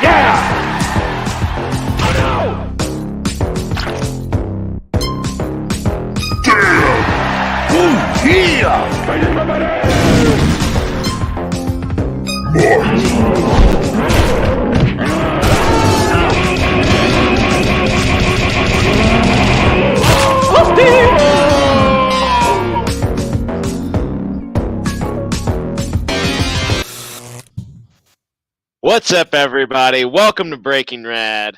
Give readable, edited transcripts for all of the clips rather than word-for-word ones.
Yeah! What's up, everybody? Welcome to Breaking Rad.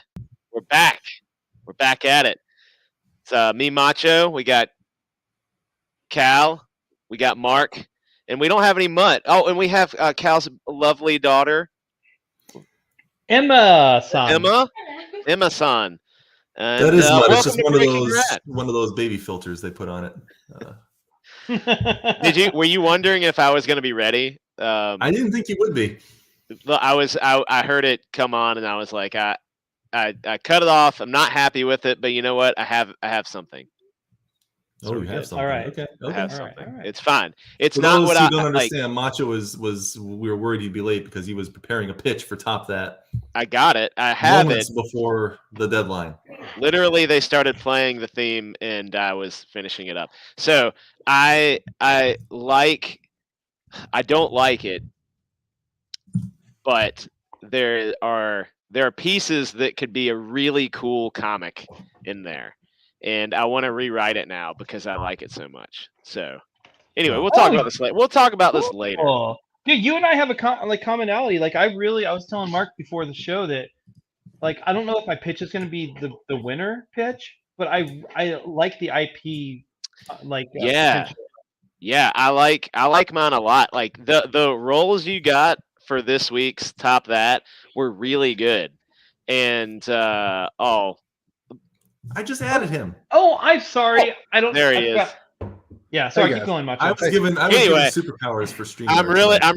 We're back. We're back at it. It's me, Macho. We got Cal. We got Mark. And we don't have any Mutt. Oh, and we have Cal's lovely daughter, Emma-san. Emma-san. And, that is Mutt. It's welcome just to one of those baby filters they put on Rad. it. Were you wondering if I was going to be ready? I didn't think you would be. I heard it come on, and I was like, I cut it off. I'm not happy with it, but you know what? I have something. Oh, you have something. All right. Okay. I have All something. right. It's fine. It's For not those what who I don't like. understand. Macho was we were worried he'd be late because he was preparing a pitch for Top That. I got it. I have moments it before the deadline. Literally, they started playing the theme, and I was finishing it up. So I don't like it, but there are pieces that could be a really cool comic in there, and I want to rewrite it now because I like it so much. So anyway, we'll talk about this later. We'll talk about this later. Cool. Dude, you and I have a commonality. Like I was telling Mark before the show that like I don't know if my pitch is going to be the winner pitch, but I like the IP potential. Yeah, I like mine a lot. Like the roles you got for this week's Top That were really good. And I just added him. Oh, I'm sorry. I don't. There he is. Yeah, sorry. Keep going, Macho. I was given superpowers for streaming. I'm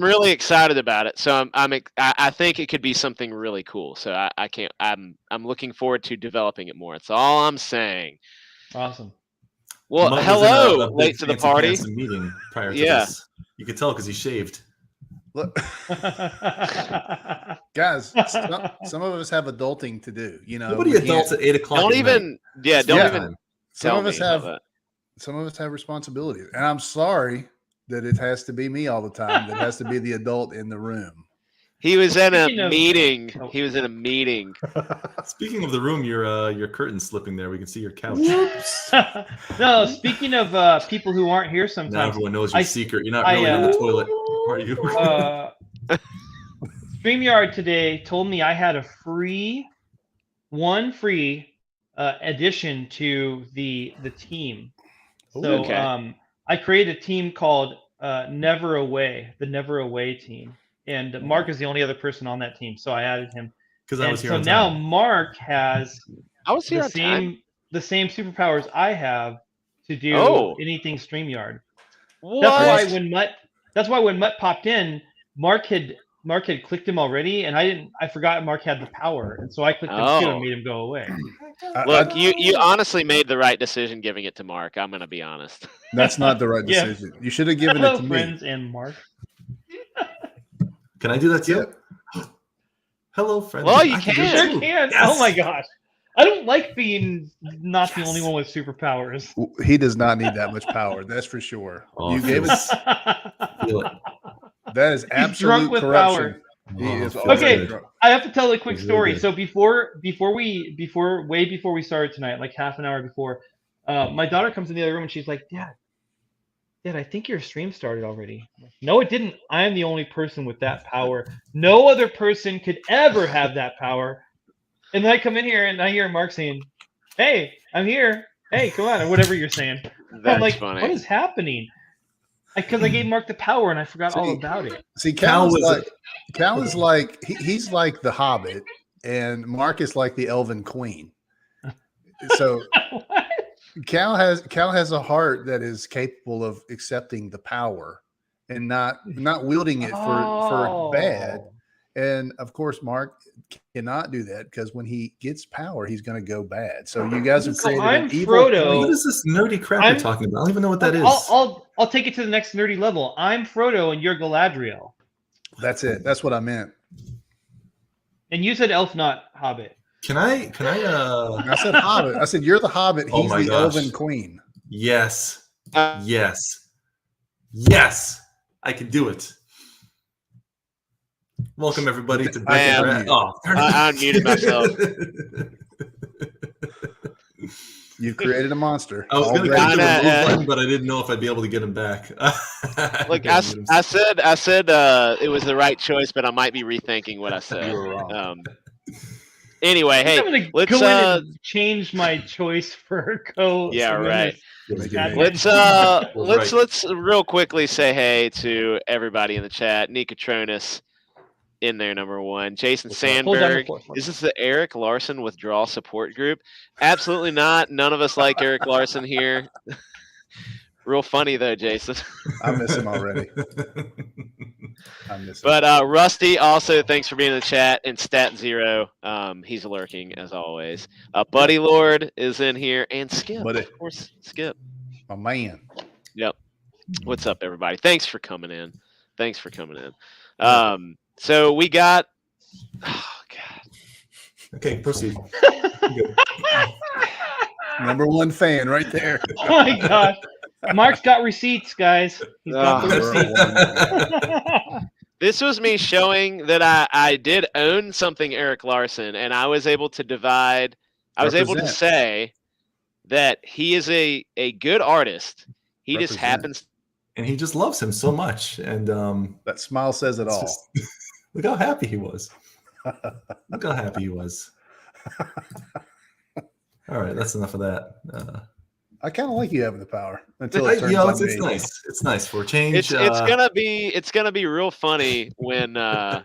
really excited about it. So I think it could be something really cool. So I'm looking forward to developing it more. That's all I'm saying. Awesome. Well, Mutt hello, was in a late to the party. meeting prior to this. You could tell because he shaved. Look, guys, some of us have adulting to do. You know, nobody adults at 8 o'clock. Don't even Some tell of me us about have that. some of us have responsibilities, and I'm sorry that it has to be me all the time. That has to be the adult in the room. He was in Speaking a of- meeting. Oh. He was in a meeting. Speaking of the room, your curtain's slipping there. We can see your couch. No, speaking of people who aren't here Now sometimes, everyone knows your secret. You're not really on the toilet, are you? StreamYard today told me I had a free addition to the team. So Okay. I created a team called Never Away, the Never Away team, and Mark is the only other person on that team, so I added him. Because I was here So on now time. Mark has I was here on time. the same superpowers I have to do anything StreamYard. What? That's why when Mutt popped in, Mark had clicked him already, and I forgot Mark had the power, and so I clicked him too and made him go away. Look, you honestly made the right decision giving it to Mark. I'm gonna be honest. That's not the right Yeah. decision. You should have given Hello, it to friends and Mark. Can I do that too? Hello, friends. Well, you I can. do You that sure too. can. Yes. Oh my gosh. I don't like being not the only one with superpowers. me. He does not need that much power. That's for sure. Oh, You gave feels- it. feel it. That is drunk absolute with corruption. power. He is feels Okay. good. drunk. I have to tell a quick It's really story. good. So way before we started tonight, like half an hour before, my daughter comes in the other room and she's like, Dad, I think your stream started already. I'm like, no, it didn't. I am the only person with that power. No other person could ever have that power. And then I come in here and I hear Mark saying, "Hey, I'm here. Hey, come on," or whatever you're saying. That's I'm like, funny. what is happening? Because I gave Mark the power and I forgot all about it. See, Cal Cal is like he's like the Hobbit, and Mark is like the Elven Queen. So What? Cal has a heart that is capable of accepting the power and not wielding it for bad. And of course, Mark cannot do that because when he gets power, he's going to go bad. So you guys have created I'm an evil Frodo. queen. What is this nerdy crap you're talking about? I don't even know what that is. I'll take it to the next nerdy level. I'm Frodo and you're Galadriel. That's it. That's what I meant. And you said elf, not hobbit. Can I? I said Hobbit. I said you're the Hobbit. Oh He's my the gosh. Elven Queen. Yes. Uh, Yes. Yes. I can do it. Welcome everybody to I can Breaking Red. unmute. I unmuted myself. You've created a monster. I was going to Already. click the remove Kinda, button, but I didn't know if I'd be able to get him back. Look, I said it was the right choice, but I might be rethinking what I said. You were wrong. Anyway, hey, I'm gonna let's go in and change my choice for co. yeah, right. Let's Let's real quickly say hey to everybody in the chat. Nikatronis in there, number one. Jason Sandberg. Is this the Eric Larson withdrawal support group? Absolutely not. None of us like Eric Larson here. Real funny though, Jason. I miss him already. I miss him. But Rusty also, thanks for being in the chat. And Stat Zero, he's lurking as always. Buddy Lord is in here, and Skip, Buddy. of course, Skip. My man. Yep. What's up, everybody? Thanks for coming in. So we got. Oh God. Okay, proceed. Number one fan right there. Oh my gosh. Mark's got receipts, guys. He's got the receipts. This was me showing that I did own something Eric Larson, and I was able to divide. I was able to Represent. say that he is a good artist. He just Represent. happens. And he just loves him so much. And That smile says it it's all. just- look how happy he was. Look how happy he was. All right, that's enough of that. I kind of like you having the power until it turns You know, on it's me. nice. It's nice for a change. It's gonna be real funny when it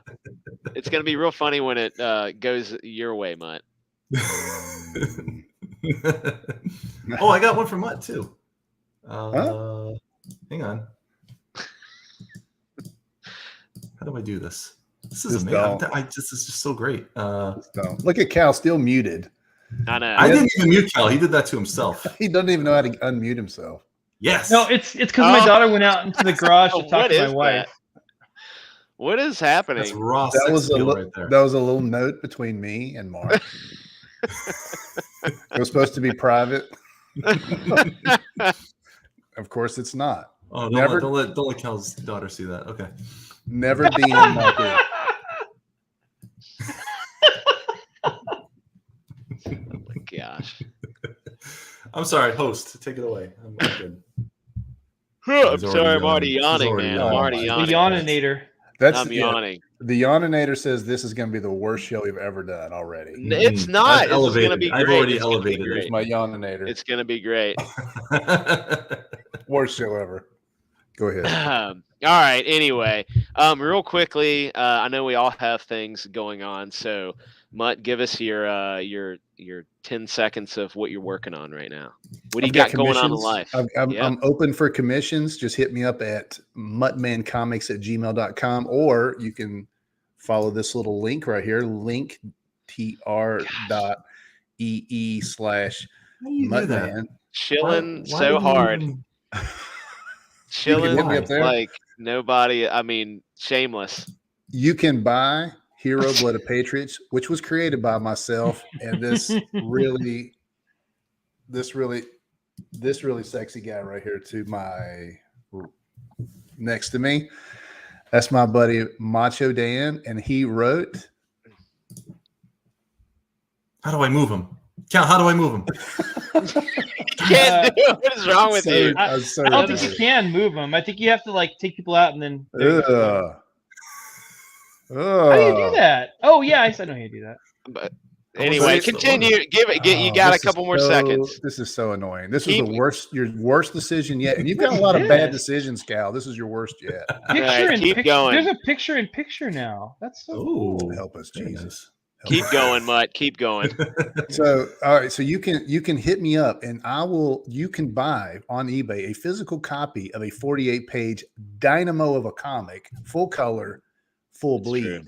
goes your way, Mutt. Oh, I got one from Mutt too. Hang on. How do I do this? This is Just amazing. don't. This is just so great. Don't. Look at Cal still muted. I know. I didn't even mute Cal. He did that to himself. He doesn't even know how to unmute himself. Yes. No, it's because my daughter went out into the garage to talk What to my is wife. that? What is happening? That's raw That sex was a appeal li- right there. that was a little note between me and Mark. It was supposed to be private. Of course, it's not. Oh, Never- don't let Cal's daughter see that. Okay. Never DM Mark. Oh my gosh. I'm sorry, host. Take it away. I'm good. I'm He's sorry, already I'm already yawning. yawning, He's already man. yawning. I'm already The yawning. yawnator. That's I'm yeah, yawning. the yawnator says this is going to be the worst show we've ever done already. It's not. I've It's gonna elevated. be great. I've already It's gonna be elevated it. great. It's my yawnator. It's gonna be great. Worst show ever. Go ahead. All right. Anyway, real quickly, I know we all have things going on, so Mutt, give us your 10 seconds of what you're working on right now. What do you got going on in commissions. life? I'm open for commissions. Just hit me up at muttmancomics@gmail.com, or you can follow this little link right here, linktr.ee/muttman. Chilling Why so do you hard. even- Chilling hit me up there. like nobody. I mean, shameless. You can buy Hero Blood of Patriots, which was created by myself, and this really sexy guy right here to my next to me. That's my buddy Macho Dan, and he wrote. How do I move him? Cal, how do I move him? You can't do it. What is wrong with you? I don't think you can move them. I think you have to like take people out and then. How How do you do that? Oh yeah, I know how you do that. But anyway, continue. Give it. You got a couple more seconds. This is so annoying. This is Keep- your worst decision yet, and you've got a lot of bad decisions, Cal. This is your worst yet. Picture in keep picture. going. There's a picture in picture now. That's so Oh, cool. Help us, Very Jesus. Help Keep us. going, Mutt. Keep going. So, all right. So you can hit me up, and you can buy on eBay a physical copy of a 48-page dynamo of a comic, full color, full It's bleed. true.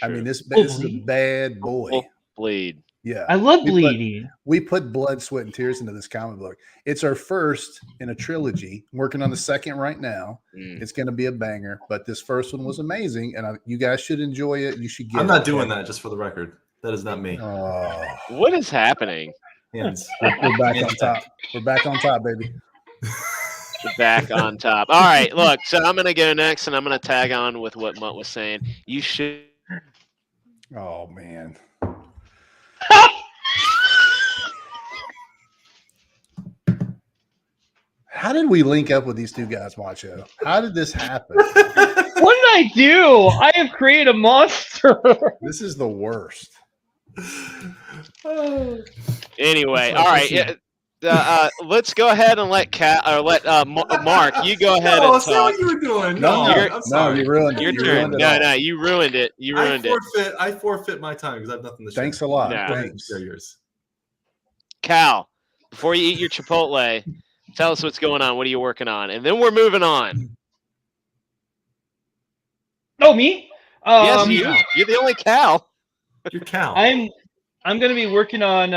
I mean, this Full is a bleed? bad boy. Full bleed. Yeah. I love We put- bleeding. We put blood, sweat, and tears into this comic book. It's our first in a trilogy. I'm working on the second right now. Mm. It's going to be a banger, but this first one was amazing, and you guys should enjoy it. You should get. I'm not doing that, just for the record. That is not me. Oh, What is happening? Hands. we're back Hands on top. We're back on top, baby. Back on top. All right, look. So I'm gonna go next, and I'm gonna tag on with what Mutt was saying. You should. Oh man. How did we link up with these two guys, Macho? How did this happen? What did I do? I have created a monster. This is the worst. Anyway, all right. Let's go ahead and let Mark. You go ahead No, and see what talk. you were doing. No, I'm sorry. you ruined it. Your You turn. ruined it No, all. no, you ruined it. You ruined it. I forfeit my time because I have nothing to share. Thanks a lot. No. Thanks. Share yours. Cal, before you eat your Chipotle, tell us what's going on. What are you working on? And then we're moving on. Oh, me? Yes, you. You're the only Cal. Your cow. I'm going to be working on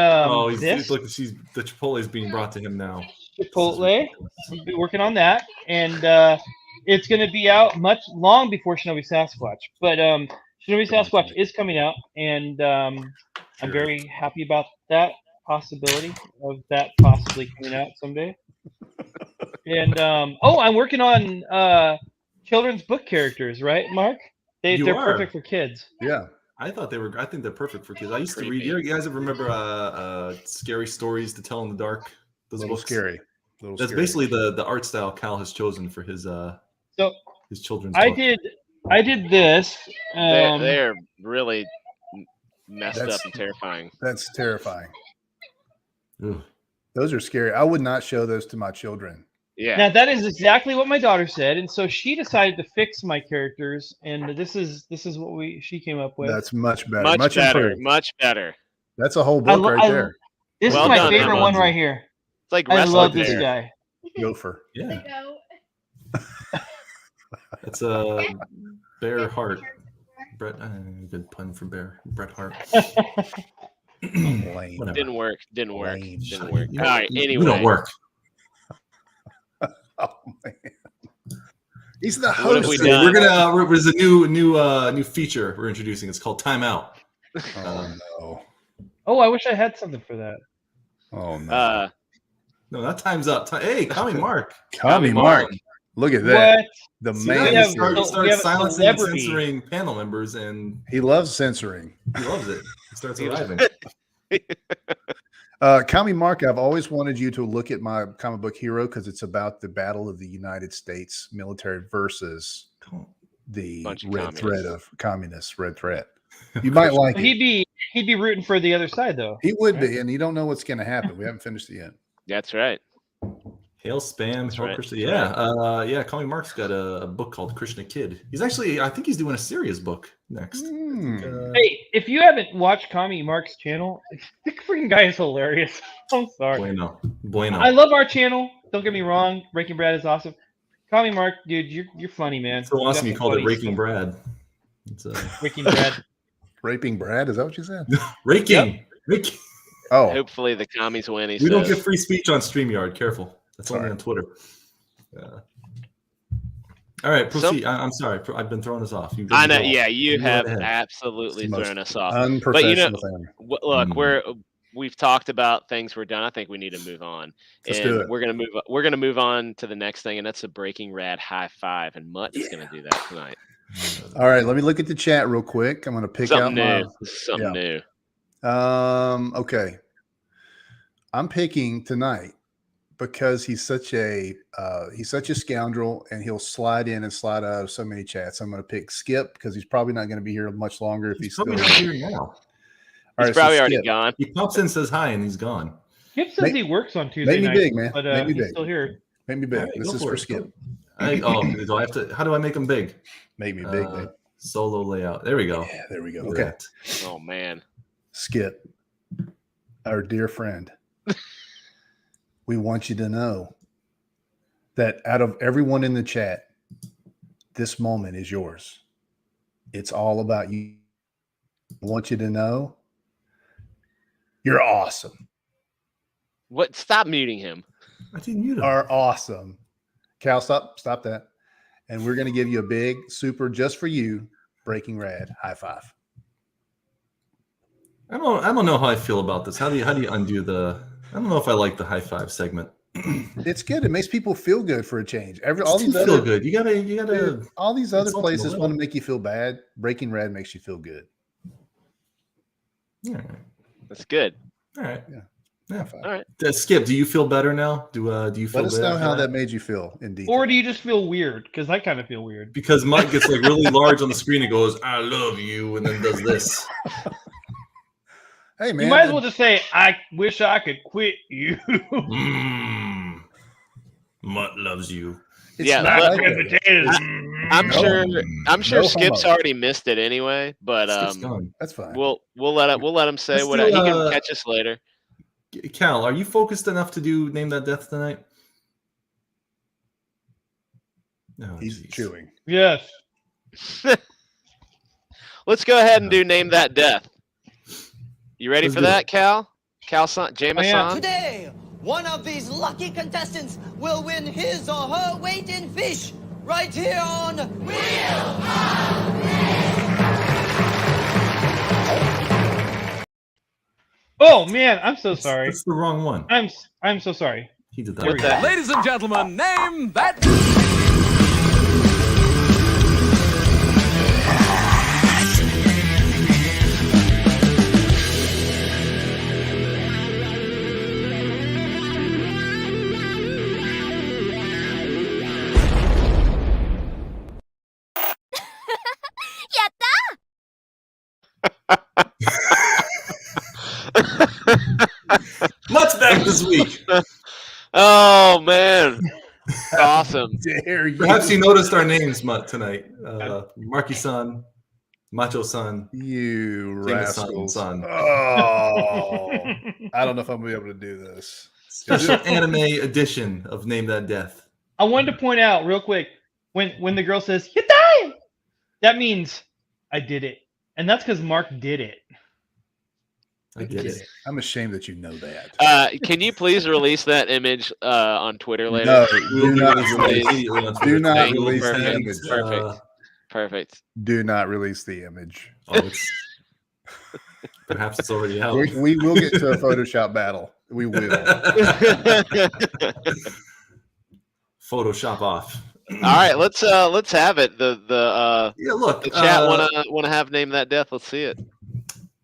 this look. The Chipotle is being brought to him now. Chipotle. I'll be working on that, and it's going to be out long before Shinobi Sasquatch. But Shinobi Sasquatch is coming out, and I'm very happy about that possibility of that possibly coming out someday. And I'm working on children's book characters, right, Mark? They're perfect for kids. Yeah. I think they're perfect for kids. I used to read. Creepy. You guys ever remember Scary Stories to Tell in the Dark? Those Little books? scary. That's basically the art style Cal has chosen for his children's book. I did this. They're really messed up and terrifying. That's terrifying. Ugh. Those are scary. I would not show those to my children. Yeah. Now that is exactly what my daughter said, and so she decided to fix my characters, and this is what she came up with. That's much better. Much better. improved. Much better. That's a whole book right there. This Well is my done, favorite Emma. one right here. It's like I wrestling love this there. guy. Gopher. Yeah. That's a Bear Heart. Brett, good pun for Bear. Bret Hart. Lame. Whatever. Didn't work. Didn't work. Lame. Didn't work. You All right. You Anyway. don't work. Oh man. He's the What have host. we of- done? There's a new feature we're introducing. It's called Timeout. Oh no. Oh, I wish I had something for that. Oh no. No, that time's up. Hey, Tommy Mark. Tommy Mark. Mark. Look at that. What? The See, man. We he have- started we have a silencing and celebrity. censoring panel members, and He loves censoring. he loves it. He starts He arriving. Kami Mark, I've always wanted you to look at my comic book hero because it's about the battle of the United States military versus the Bunch of red communists. threat of communists, red threat. You might like it. He'd be rooting for the other side though. He would be, and you don't know what's going to happen. We haven't finished it yet. That's right. Hail spam, That's hail right. Krishna. Yeah, Tommy Mark's got a book called Krishna Kid. He's actually, I think he's doing a serious book next. Hmm. Hey, if you haven't watched Kami Mark's channel, the freaking guy is hilarious. I'm sorry. Bueno. I love our channel. Don't get me wrong. Breaking Brad is awesome. Kami Mark, dude, you're funny, man. So awesome you got called it funny Raking stuff. Brad. It's Breaking Brad. Raping Brad? Is that what you said? Raking. Raking. Oh, Hopefully the commies win. We don't get free speech on StreamYard. Careful. That's only Sorry. on Twitter. All right, proceed. I'm sorry. I've been throwing us off. I know. Yeah, you You go have ahead. absolutely It's the most thrown us off. unprofessional thing. Look, we've talked about things we're done. I think we need to move on. Let's and do it. We're gonna move on to the next thing, and that's a Breaking Rad high five. And Mutt is gonna do that tonight. All right, let me look at the chat real quick. I'm going to pick Something out new. This is something new. Okay. I'm picking tonight because he's such a scoundrel and he'll slide in and slide out of so many chats. I'm going to pick Skip because he's probably not going to be here much longer if he's still probably here. not here now. All He's right, so probably already Skip. gone. He pops in, says hi, and he's gone. Skip says Make- he works on Tuesday make me nights, big, man. but Make me he's big. still here. Make me big. All right, This go is for for it. Skip. Do I have to? How do I make him big? Make me big, babe. Solo layout. There we go. Yeah, there we go. Look at Okay. that. Oh man. Skip, our dear friend, we want you to know that out of everyone in the chat, this moment is yours. It's all about you. I want you to know You're awesome. What? Stop muting him. I didn't mute him. Are awesome. Cal, stop that. And we're going to give you a big, super, just for you, Breaking Rad high five. I don't know how I feel about this. How do you undo the? I don't know if I like the high five segment. It's good. It makes people feel good for a change. All these feel good. You gotta. All these other places want to make you feel bad. Breaking Rad makes you feel good. All right. That's good. All right. Yeah. All right. Skip, do you feel better now? Do you feel? Let us know how that made you feel in detail. Or do you just feel weird? Because I kind of feel weird. Because Mutt gets like really large on the screen and goes, "I love you," and then does this. Hey man, You might as well just say, "I wish I could quit you." Mutt loves you. It's Yeah, not but- like that. I'm sure No Skip's homo. already missed it anyway. But Skip's gone. That's fine. we'll let him say Let's what do, he can catch us later. Cal, are you focused enough to do Name That Death tonight? No, He's chewing. Yes. Let's go ahead and do Name That Death. You ready Let's for do that, it. Cal? Cal-san? Jameson? Today, one of these lucky contestants will win his or her weight in fish right here on Oh man, I'm so sorry. That's the wrong one. I'm so sorry. He did Here we that. go. Ladies and gentlemen, name that. Mutt's back this week. Oh, man. Awesome. Dare you? Perhaps you noticed our names, Mutt, tonight. Marky-san, Macho-san, You Jameson rascals. son. Oh, I don't know if I'm going to be able to do this. Special anime edition of Name That Death. I wanted to point out real quick when the girl says "You died," that means I did it, and that's because Mark did it. I get it. I'm ashamed that you know that. Can you please release that image on Twitter later? No, We'll do not release it release. immediately on Do Twitter. not Thank you. release the Perfect. image. Perfect. Perfect. Do not release the image. Perhaps it's already out. We will get to a Photoshop battle. We will. Photoshop off. All right, let's have it. The Look, the chat wanna have Name That Death. Let's see it.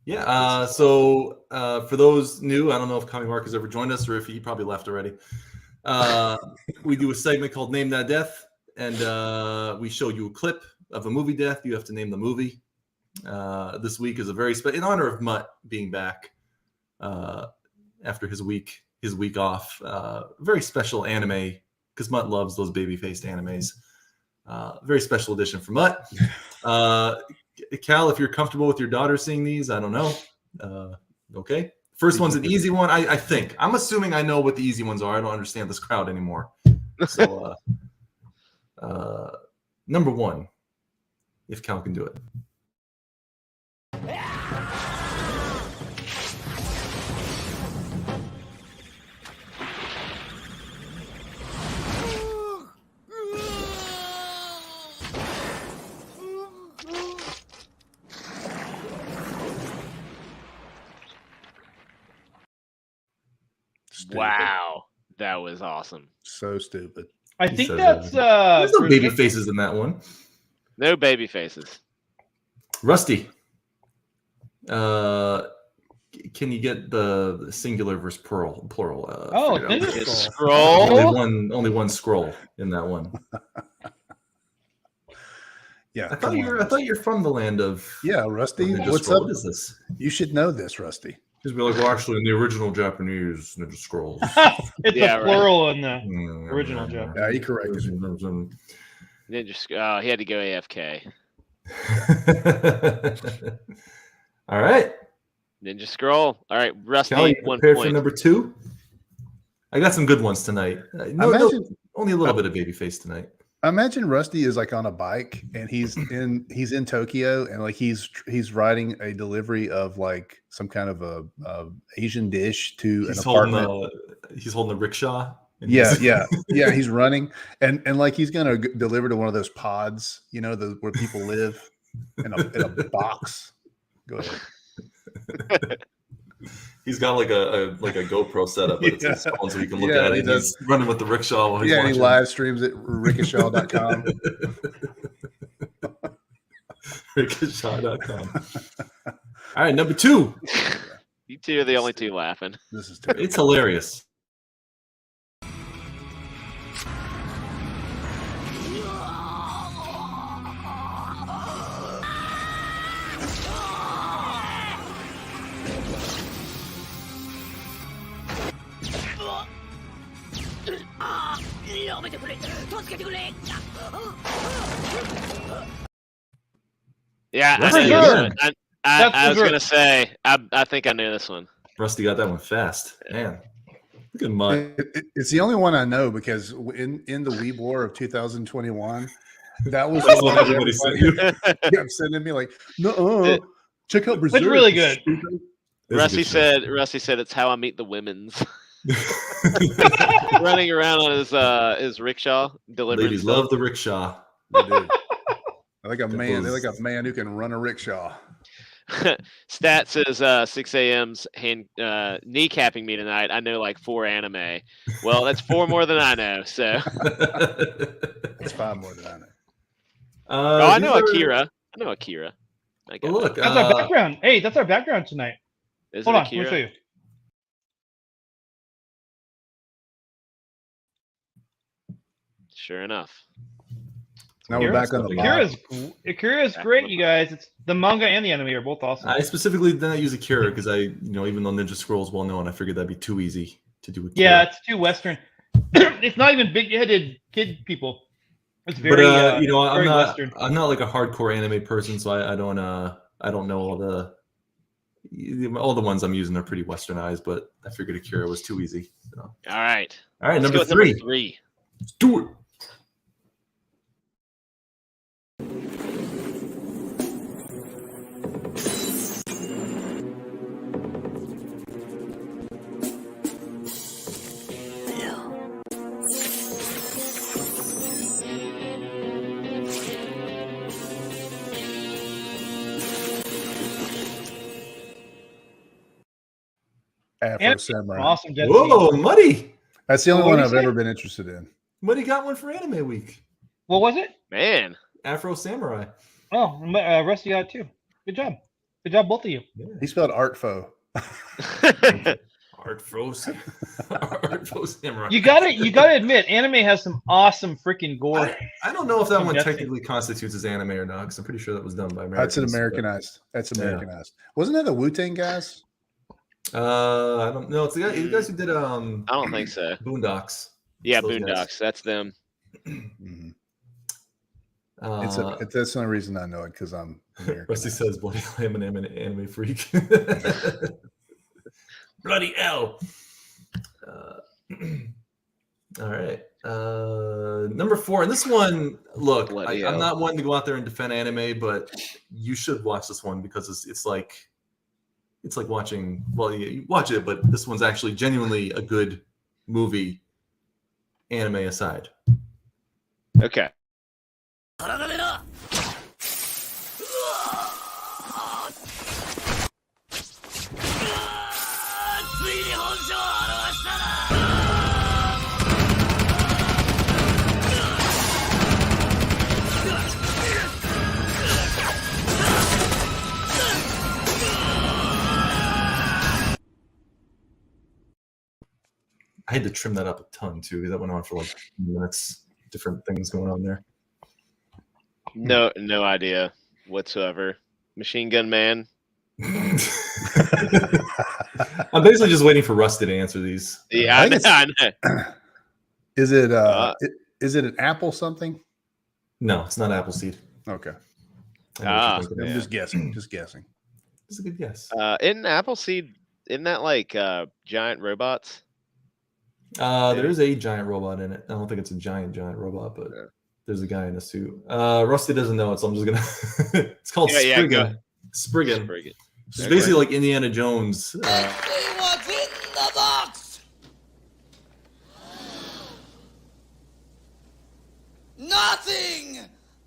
Yeah. So for those new, I don't know if Kami Mark has ever joined us or if he probably left already. We do a segment called Name That Death, and we show you a clip of a movie death. You have to name the movie. This week is a very in honor of Mutt being back after his week off. Very special anime because Mutt loves those baby-faced animes. Very special edition for Mutt. Cal, if you're comfortable with your daughter seeing these, I don't know. Okay. First one's an easy one. I think. I'm assuming I know what the easy ones are. I don't understand this crowd anymore. So, number one, if Cal can do it. Stupid. Wow, that was awesome. So stupid. I He think says that's There's no baby Brazil- faces in that one. No baby faces. Rusty. Can you get the singular versus plural? Oh, figured out? Ninja Just Scroll. scroll. Only one scroll in that one. Yeah. I come on. thought you're from the land of Yeah, Rusty. Ninja What's Scroll. up? What is this? You should know this, Rusty. Just be like, well, actually, in the original Japanese Ninja Scrolls. It's Yeah, a right. plural in the original Japanese. Yeah, he corrected me. Ninja. He had to go AFK. All right. Ninja Scroll. All right, Rusty. Cal, you 1 prepared for point. number two? I got some good ones tonight. Imagine- only a little bit of baby face tonight. I imagine Rusty is like on a bike and he's in Tokyo and like he's riding a delivery of like some kind of a Asian dish to an apartment. He's holding a rickshaw. Yeah. He's running and like he's gonna deliver to one of those pods, you know, where people live in a box. Go ahead. He's got like a GoPro setup, but it's his phone so you can look at it. He's running with the rickshaw while he's watching. He live streams at rickshaw.com. Rickshaw.com. All right, number 2. You two are the only two laughing. This is terrible. It's hilarious. Yeah, That's I knew good. this one. I was good. gonna say, I think I knew this one. Rusty got that one fast. Man, look at Mutt. It's the only one I know because in the Weeb War of 2021, that was That's the what one everybody sent you. kept sending me like, no, check out Berserk. It's really good. Rusty said it's how I meet the women's. Running around on his rickshaw delivering Ladies stuff. love the rickshaw. They do. They're like a man who can run a rickshaw. Stat says 6 a.m.'s kneecapping me tonight. I know like 4 anime. Well, that's 4 more than I know. So It's 5 more than I know. I know Akira. I know Akira. I got Look, that. That's our background. Hey, that's our background tonight. Is Hold it on, let me Akira? show you. Sure enough. Now we're back on the bottom. Akira is great, you guys. It's the manga and the anime are both awesome. I specifically did not use Akira because even though Ninja Scroll is well known, I figured that'd be too easy to do. Akira. Yeah, it's too Western. It's not even big-headed kid people. It's very, I'm very not. Western. I'm not like a hardcore anime person, so I don't know all the ones I'm using are pretty westernized. But I figured Akira was too easy. So. All right. All right, Let's number go with 3. Number 3. Let's do it. Afro Samurai. Awesome. Jet Whoa, Li. Muddy! That's the only What one did I've you say? ever been interested in. Muddy got one for Anime Week. What was it? Man. Afro Samurai. Oh, Rusty got it too. Good job. Good job, both of you. He spelled Artfo. Artfo Samurai. You gotta admit, anime has some awesome freaking gore. I don't know if that one Jet Li. technically constitutes as anime or not, because I'm pretty sure that was done by That's Americans. an Americanized. That's Americanized. Wasn't that the Wu-Tang guys? I don't know. It's the guys who did I don't think so. Boondocks. Yeah, It's those Boondocks. guys. That's them. Mhm. That's the only reason I know it because I'm American. Rusty says, "Bloody hell, I'm an anime freak." Bloody hell! All right, number 4, and this one. Look, Bloody I'm hell. not one to go out there and defend anime, but you should watch this one because it's like watching. Well, you watch it, but this one's actually genuinely a good movie, anime aside. Okay. I had to trim that up a ton too because that went on for like minutes. Different things going on there. No idea whatsoever. Machine Gun Man. I'm basically just waiting for Rusty to answer these. Yeah, I know. Is it is it an apple something? No, it's not Appleseed. Okay. I know what you're thinking. I'm Yeah. just guessing. Just guessing. It's a good guess. Isn't Appleseed, isn't that like giant robots? There is a giant robot in it. I don't think it's a giant robot, but There's a guy in a suit. Rusty doesn't know it, so I'm just gonna. It's called Spriggan. Spriggan. It's basically like Indiana Jones. Let's see what's in the box. Nothing.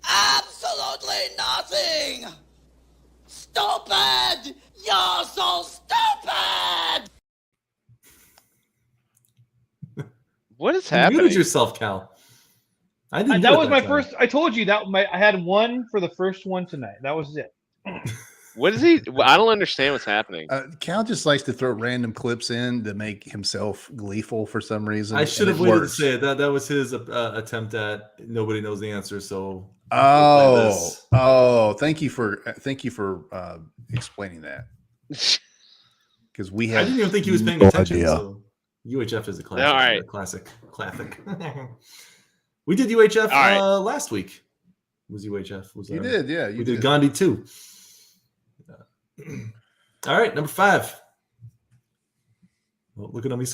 Absolutely nothing. Stupid. You're so stupid. What is You happening? muted yourself, Cal. I didn't. That was my first. I told you that I had one for the first one tonight. That was it. What is he? I don't understand what's happening. Cal just likes to throw random clips in to make himself gleeful for some reason. I should have waited to say it. That was his attempt at nobody knows the answer. So thank you for explaining that. Because we had. I didn't even think he was paying attention. So UHF is a classic. All right. Classic. We did UHF last week. Was UHF? Was you did? Yeah, we did Gandhi too. All right, number 5. Well, look at me.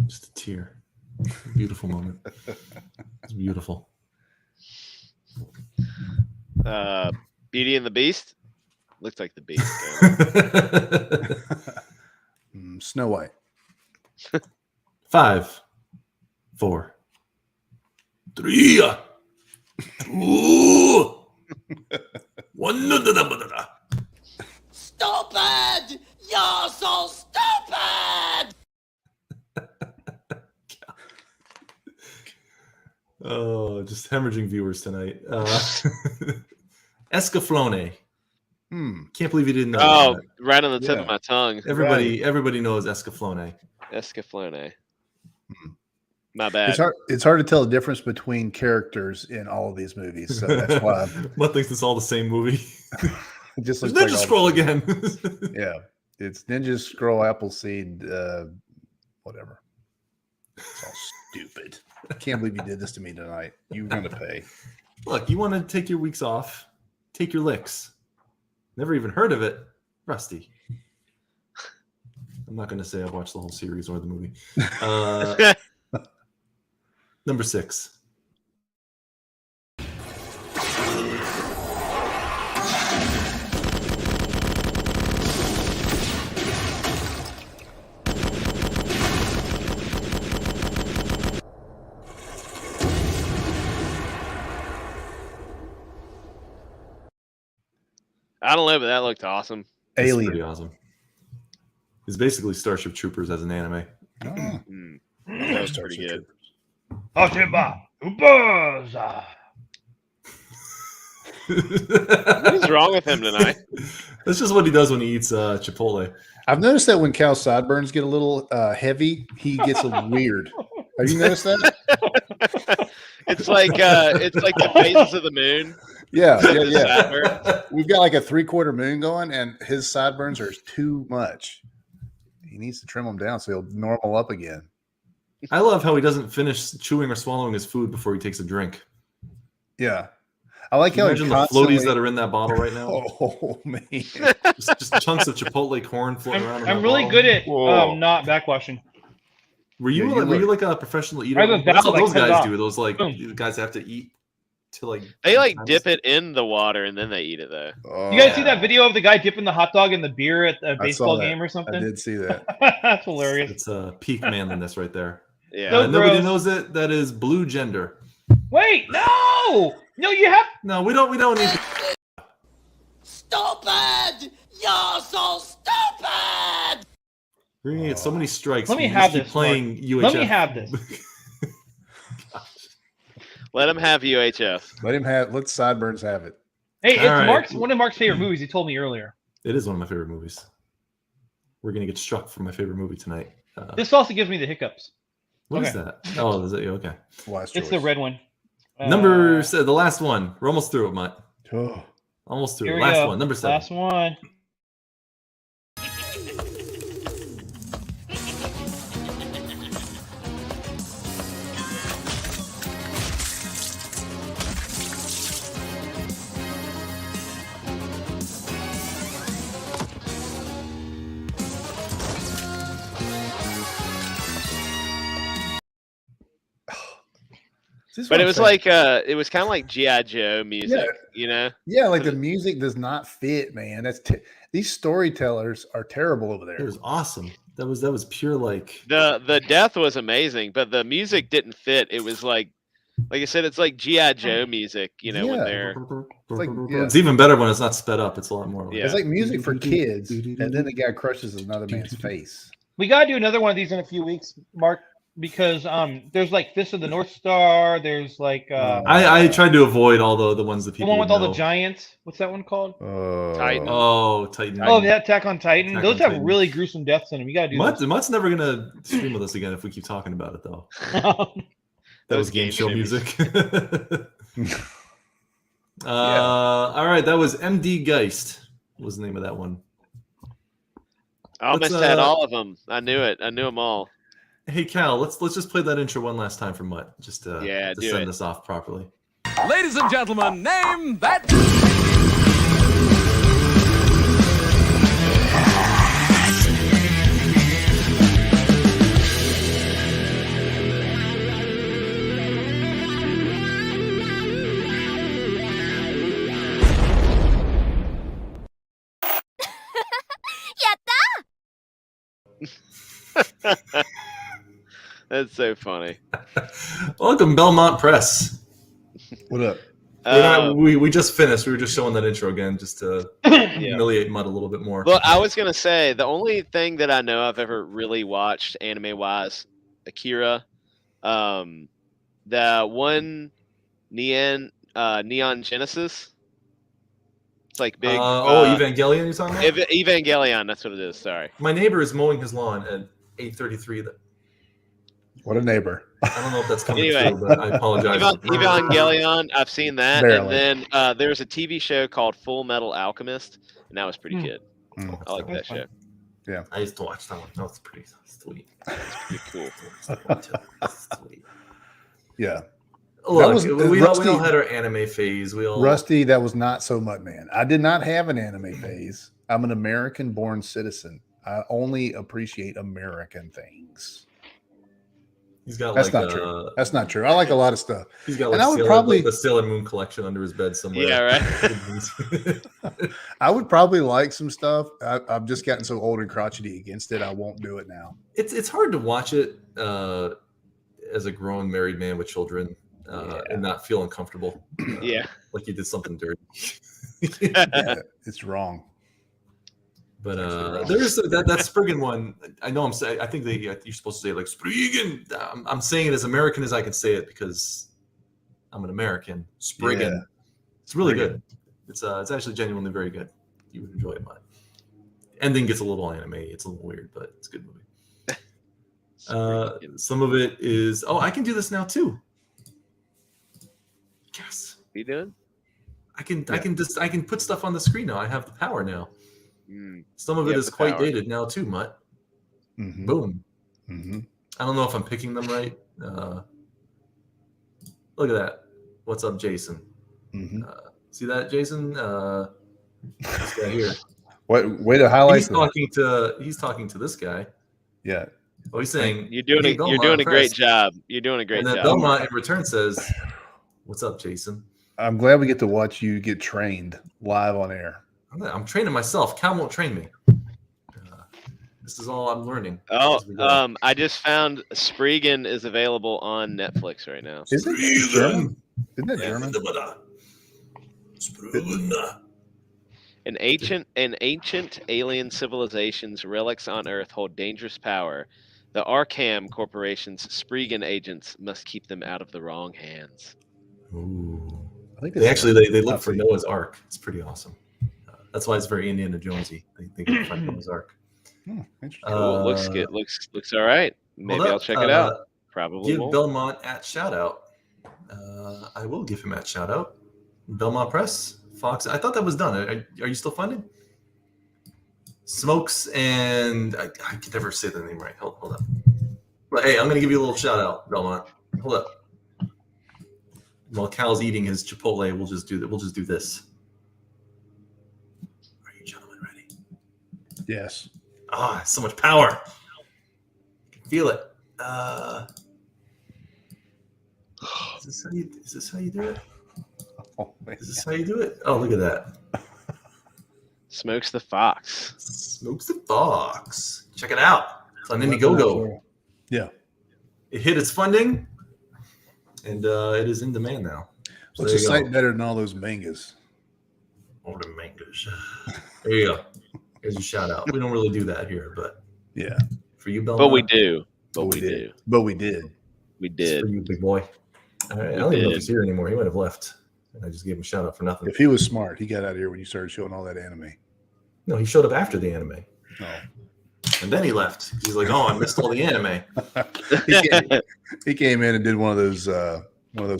Just a tear. Beautiful moment. It's beautiful. Beauty and the Beast. Looks like the Beast. Snow White. 5, 4, 3, 2, 1. Stupid. You're so stupid. Oh, just hemorrhaging viewers tonight. Escaflowne. Can't believe you didn't know. Oh, that. right on the tip of my tongue. Everybody knows Escaflowne. Escaflowne. My bad. It's hard to tell the difference between characters in all of these movies, so that's why. Mutt thinks it's all the same movie. Just Ninja like Scroll again. Yeah, it's Ninja Scroll, Appleseed, whatever. It's all stupid. I can't believe you did this to me tonight. You're going to pay. Look, you want to take your weeks off? Take your licks. Never even heard of it, Rusty. I'm not going to say I've watched the whole series or the movie. Number 6. I don't know, but that looked awesome. Alien. It's pretty awesome. It's basically Starship Troopers as an anime. Oh. That was pretty good. What is wrong with him tonight? That's just what he does when he eats Chipotle. I've noticed that when Cal's sideburns get a little heavy, he gets a weird. Have you noticed that? It's like the phases of the moon. Yeah. Sideburns. We've got like a 3/4 moon going, and his sideburns are too much. He needs to trim them down so he'll normal up again. I love how he doesn't finish chewing or swallowing his food before he takes a drink. Yeah. I like how imagine the floaties that are in that bottle right now. Oh man. just chunks of Chipotle corn floating around. I'm really good at not backwashing. Were you like a professional eater? I have a That's what valve, those I cut it guys off. do. Those Boom. you guys have to eat to like. They dip it in the water and then they eat it though. You guys see that video of the guy dipping the hot dog in the beer at a baseball game or something? I did see that. That's hilarious. It's a peak manliness right there. Yeah. So Nobody gross. knows it. That is blue gender. Wait, no, you have. No, we don't need. Stupid! You're so stupid! We're gonna get so many strikes. Let me We have just keep this, playing Mark. UHF. Let me have this. Let him have UHF. Let Sideburns have it. Hey, it's All right. one of Mark's favorite movies. He told me earlier. It is one of my favorite movies. We're gonna get struck for my favorite movie tonight. This also gives me the hiccups. What is okay. that? Oh, is it okay? Last It's choice. the red one. The last one. We're almost through it, Mutt. Oh. Almost through Here it. we Last go. one. Number 7. Last one. This is But what it I'm was saying. like it was kind of like GI Joe music, you know. Yeah, like the music does not fit, man. These storytellers are terrible over It there. was awesome. That was pure like. The death was amazing, but the music didn't fit. It was like I said, it's like GI Joe music, you know, when Yeah. they're like, yeah. It's even better when it's not sped up. It's a lot more. Like, Yeah. It's like music for kids, and then the guy crushes another man's face. We gotta do another one of these in a few weeks, Mark, because there's like Fist of the North Star. There's like I tried to avoid all the ones that the people one with would all the know. giants. What's that one called? Titan. Oh, Titan. Oh, that Attack on Titan. Attack Those on have Titan. really gruesome deaths in them. You gotta do Mutt's never gonna stream with us again if we keep talking about it though. those. That was game show music. All right, that was MD Geist. What was the name of that one? I almost had all of them. I knew it. I knew them all. Hey Cal, let's just play that intro one last time for Mutt, just to do send it. this off properly. Ladies and gentlemen, name that. That's so funny. Welcome, Belmont Press. What up? We just finished. We were just showing that intro again, just to humiliate Mutt a little bit more. Well, I was gonna say the only thing that I know I've ever really watched anime-wise, Akira, the one Neon Genesis. It's like big. Evangelion, you're talking about? Evangelion. That's what it is. Sorry. My neighbor is mowing his lawn at 8:33. What a neighbor. I don't know if that's coming Anyway, through, but I apologize. Evangelion. I've seen that, Barely. and then there was a TV show called Full Metal Alchemist, and that was pretty good. I like that show. I used to watch that one. That was pretty sweet. Pretty cool. Sweet. Yeah. Look, we all Rusty- had our anime phase. We all Rusty, that was not so much, man. I did not have an anime phase. I'm an American-born citizen. I only appreciate American things. He's got That's like not true. That's not true. I like a lot of stuff. He's got And like I would probably- the Sailor Moon collection under his bed somewhere. Yeah, right. I would probably like some stuff. I've just gotten so old and crotchety against it. I won't do it now. It's hard to watch it as a grown married man with children and not feel uncomfortable. Yeah. Like you did something dirty. Yeah, it's wrong. But there's that Spriggan one. I know I'm saying. I think you're supposed to say it like Spriggan. I'm saying it as American as I can say it because I'm an American. Spriggan. Yeah. It's really Spriggan. good. It's actually genuinely very good. You would enjoy it, but ending gets a little anime. It's a little weird, but it's a good movie. Some of it is. Oh, I can do this now too. Yes. What are you doing? I can put stuff on the screen now. I have the power now. Some of You it have is the quite power. dated now too, Mutt. Mhm. Boom. Mhm. I don't know if I'm picking them right. Look at that. What's up, Jason? Mhm. See that, Jason? This guy here. What way to highlight? He's talking to this guy. Yeah. Oh, he's saying You're doing "Hey, a Belmont, great press." job. You're doing a great And then job. Belmont in return says, "What's up, Jason?" I'm glad we get to watch you get trained live on air. I'm training myself. Cal won't train me. This is all I'm learning. Oh, as we go. I just found Spriggan is available on Netflix right now. Is it German? Isn't that German? In ancient alien civilizations, relics on Earth hold dangerous power. The Arkham Corporation's Spriggan agents must keep them out of the wrong hands. Ooh. I think They actually they look Not for for you. Noah's Ark. It's pretty awesome. That's why it's very Indiana Jonesy. They can find Noah's Ark. Interesting. Cool. Looks good. Looks all right. Maybe Hold I'll up. check it out. Probably Give won't. Belmont at shout out. I will give him at shout out. Belmont Press, Fox. I thought that was done. Are you still funded? Smokes and I can never say the name right. Hold up. But hey, I'm gonna give you a little shout out, Belmont. Hold up. While Cal's eating his Chipotle, we'll just do that. We'll just do this. Are you gentlemen ready? Yes. Ah, so much power. I can feel it. Is this how you do it? Oh, man. Is this how you do it? Oh, look at that. Smokes the fox. Smokes the fox. Check it out. It's on Indiegogo. Yeah. It hit its funding, and it is in demand now. So What's there a you site go. better than all those mangas? All the mangoes. There you go. Here's your shout out. We don't really do that here, but Yeah. for you, Belmont. But we do. But we we did. do. But we did. We It's did. for you, big boy. All right. I don't even know if he's here anymore. He might have left. And I just gave him a shout out for nothing. If he was smart, he got out of here when you started showing all that anime. No, he showed up after the anime. No. And then he left. He's like, oh, I missed all the anime. He came in and did one of those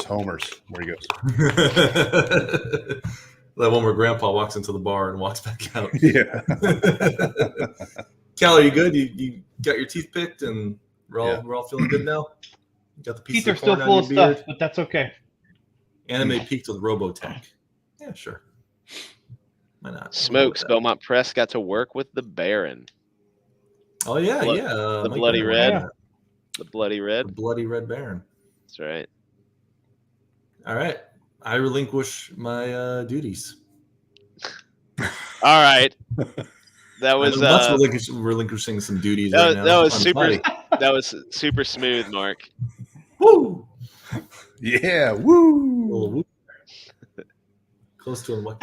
homers where he goes, That one where Grandpa walks into the bar and walks back out. yeah. Cal, are you good? You got your teeth picked and we're all feeling good now? You got the piece Teeth are of still corn full on of your beard? stuff, but that's okay. Anime peaked with Robotech. Yeah, sure. Why not? Smokes. Belmont Press got to work with the Baron. Oh yeah, Blood- yeah. the Mike Bloody Baron. Red. The Bloody The Red. Bloody Red Baron. That's right. All right. I relinquish my duties. All right. That was relinquishing some duties that, right now. that was I'm super. fighting. That was super smooth, Mark. Woo! Yeah. A Woo. little whoop. Close to him. What?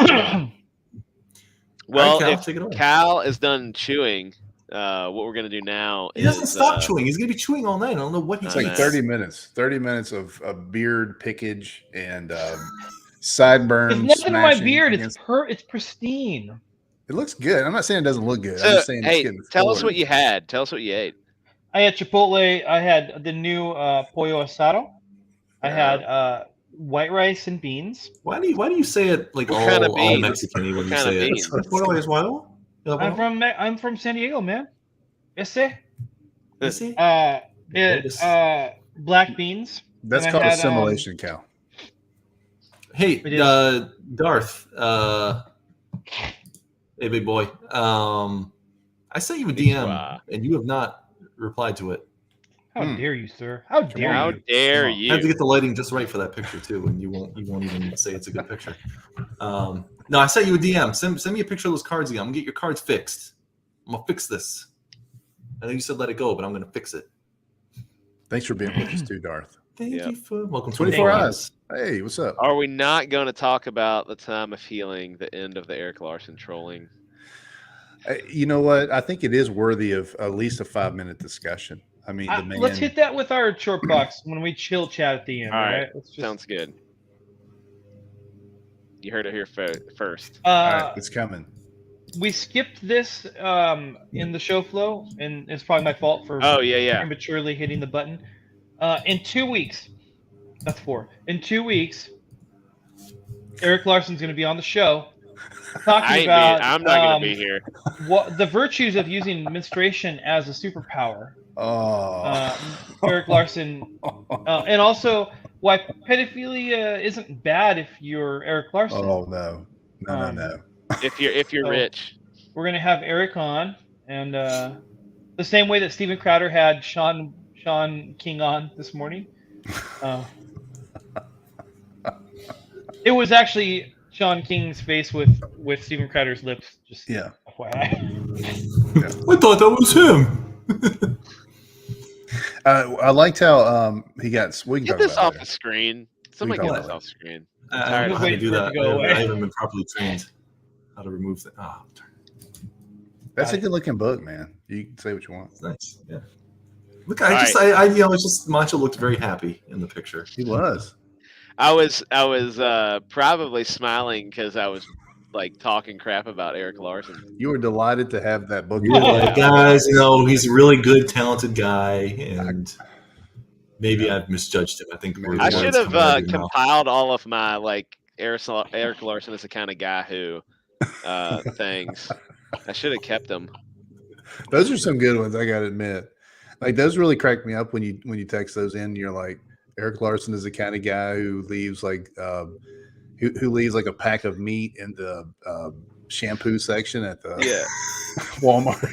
Well, Cal, if take it away. Cal is done chewing, what we're gonna do now He is doesn't stop chewing. He's gonna be chewing all night. I don't know what he's I It's know. like 30 minutes. 30 minutes of beard pickage and sideburns. There's nothing in my smashing beard. against- It's pristine. It looks good. I'm not saying it doesn't look good. I'm So, just saying it's hey, getting tell us forward. what you had. Tell us what you ate. I had Chipotle. I had the new pollo asado. I had white rice and beans. Why do you say it like What kind of all beans? Mexican when What you kind say of it? beans? I'm from San Diego, man. Ese. Black beans. That's And I called had, assimilation, Cal. Hey, It is. Darth. Hey, big boy. I sent you a DM and you have not replied to it. How dare you, sir? How dare How you? dare I have to you? get the lighting just right for that picture too, and you won't even say it's a good picture. No, I sent you a DM. Send me a picture of those cards again. I'm gonna get your cards fixed. I'm gonna fix this. I know you said let it go, but I'm gonna fix it. Thanks for being with us too, Darth. Thank Yep. you for welcome. 24 Thank you. eyes. Hey, what's up? Are we not going to talk about the time of healing, the end of the Eric Larson trolling? You know what? I think it is worthy of at least a 5-minute discussion. I mean, the man. Let's hit that with our short box when we chill chat at the end. All right. Let's just, Sounds good. You heard it here first. All right, it's coming. We skipped this in the show flow, and it's probably my fault for Oh, yeah. prematurely hitting the button. In 2 weeks, that's 4. In 2 weeks, Eric Larson's going to be on the show talking about. I'm not going to be here. What the virtues of using menstruation as a superpower. Oh. Eric Larson, and also why pedophilia isn't bad if you're Eric Larson. Oh no. No. If you're So- rich. We're gonna have Eric on, and the same way that Steven Crowder had Sean King on this morning. It was actually Sean King's face with Steven Crowder's lips. Just Yeah. FYI. I thought that was him. I liked how he got. We can Get talk this about off that. the screen. Somebody We get can this talk off the screen. I don't know how to Waiting do for it that. to go away. I haven't been properly trained how to remove that. Oh, That's a good looking book, man. You can say what you want. it's nice. Yeah. Look, it's just Macho looked very happy in the picture. He was. I was probably smiling because I was like talking crap about Eric Larson. You were delighted to have that book. You were like, guys, he's a really good, talented guy, and maybe I've misjudged him. I think I should have compiled all of my like Eric Larson is the kind of guy who things. I should have kept them. Those are some good ones, I gotta admit. Like those really cracked me up when you text those in. And you're like, Eric Larson is the kind of guy who leaves like who leaves like a pack of meat in the shampoo section at the Walmart.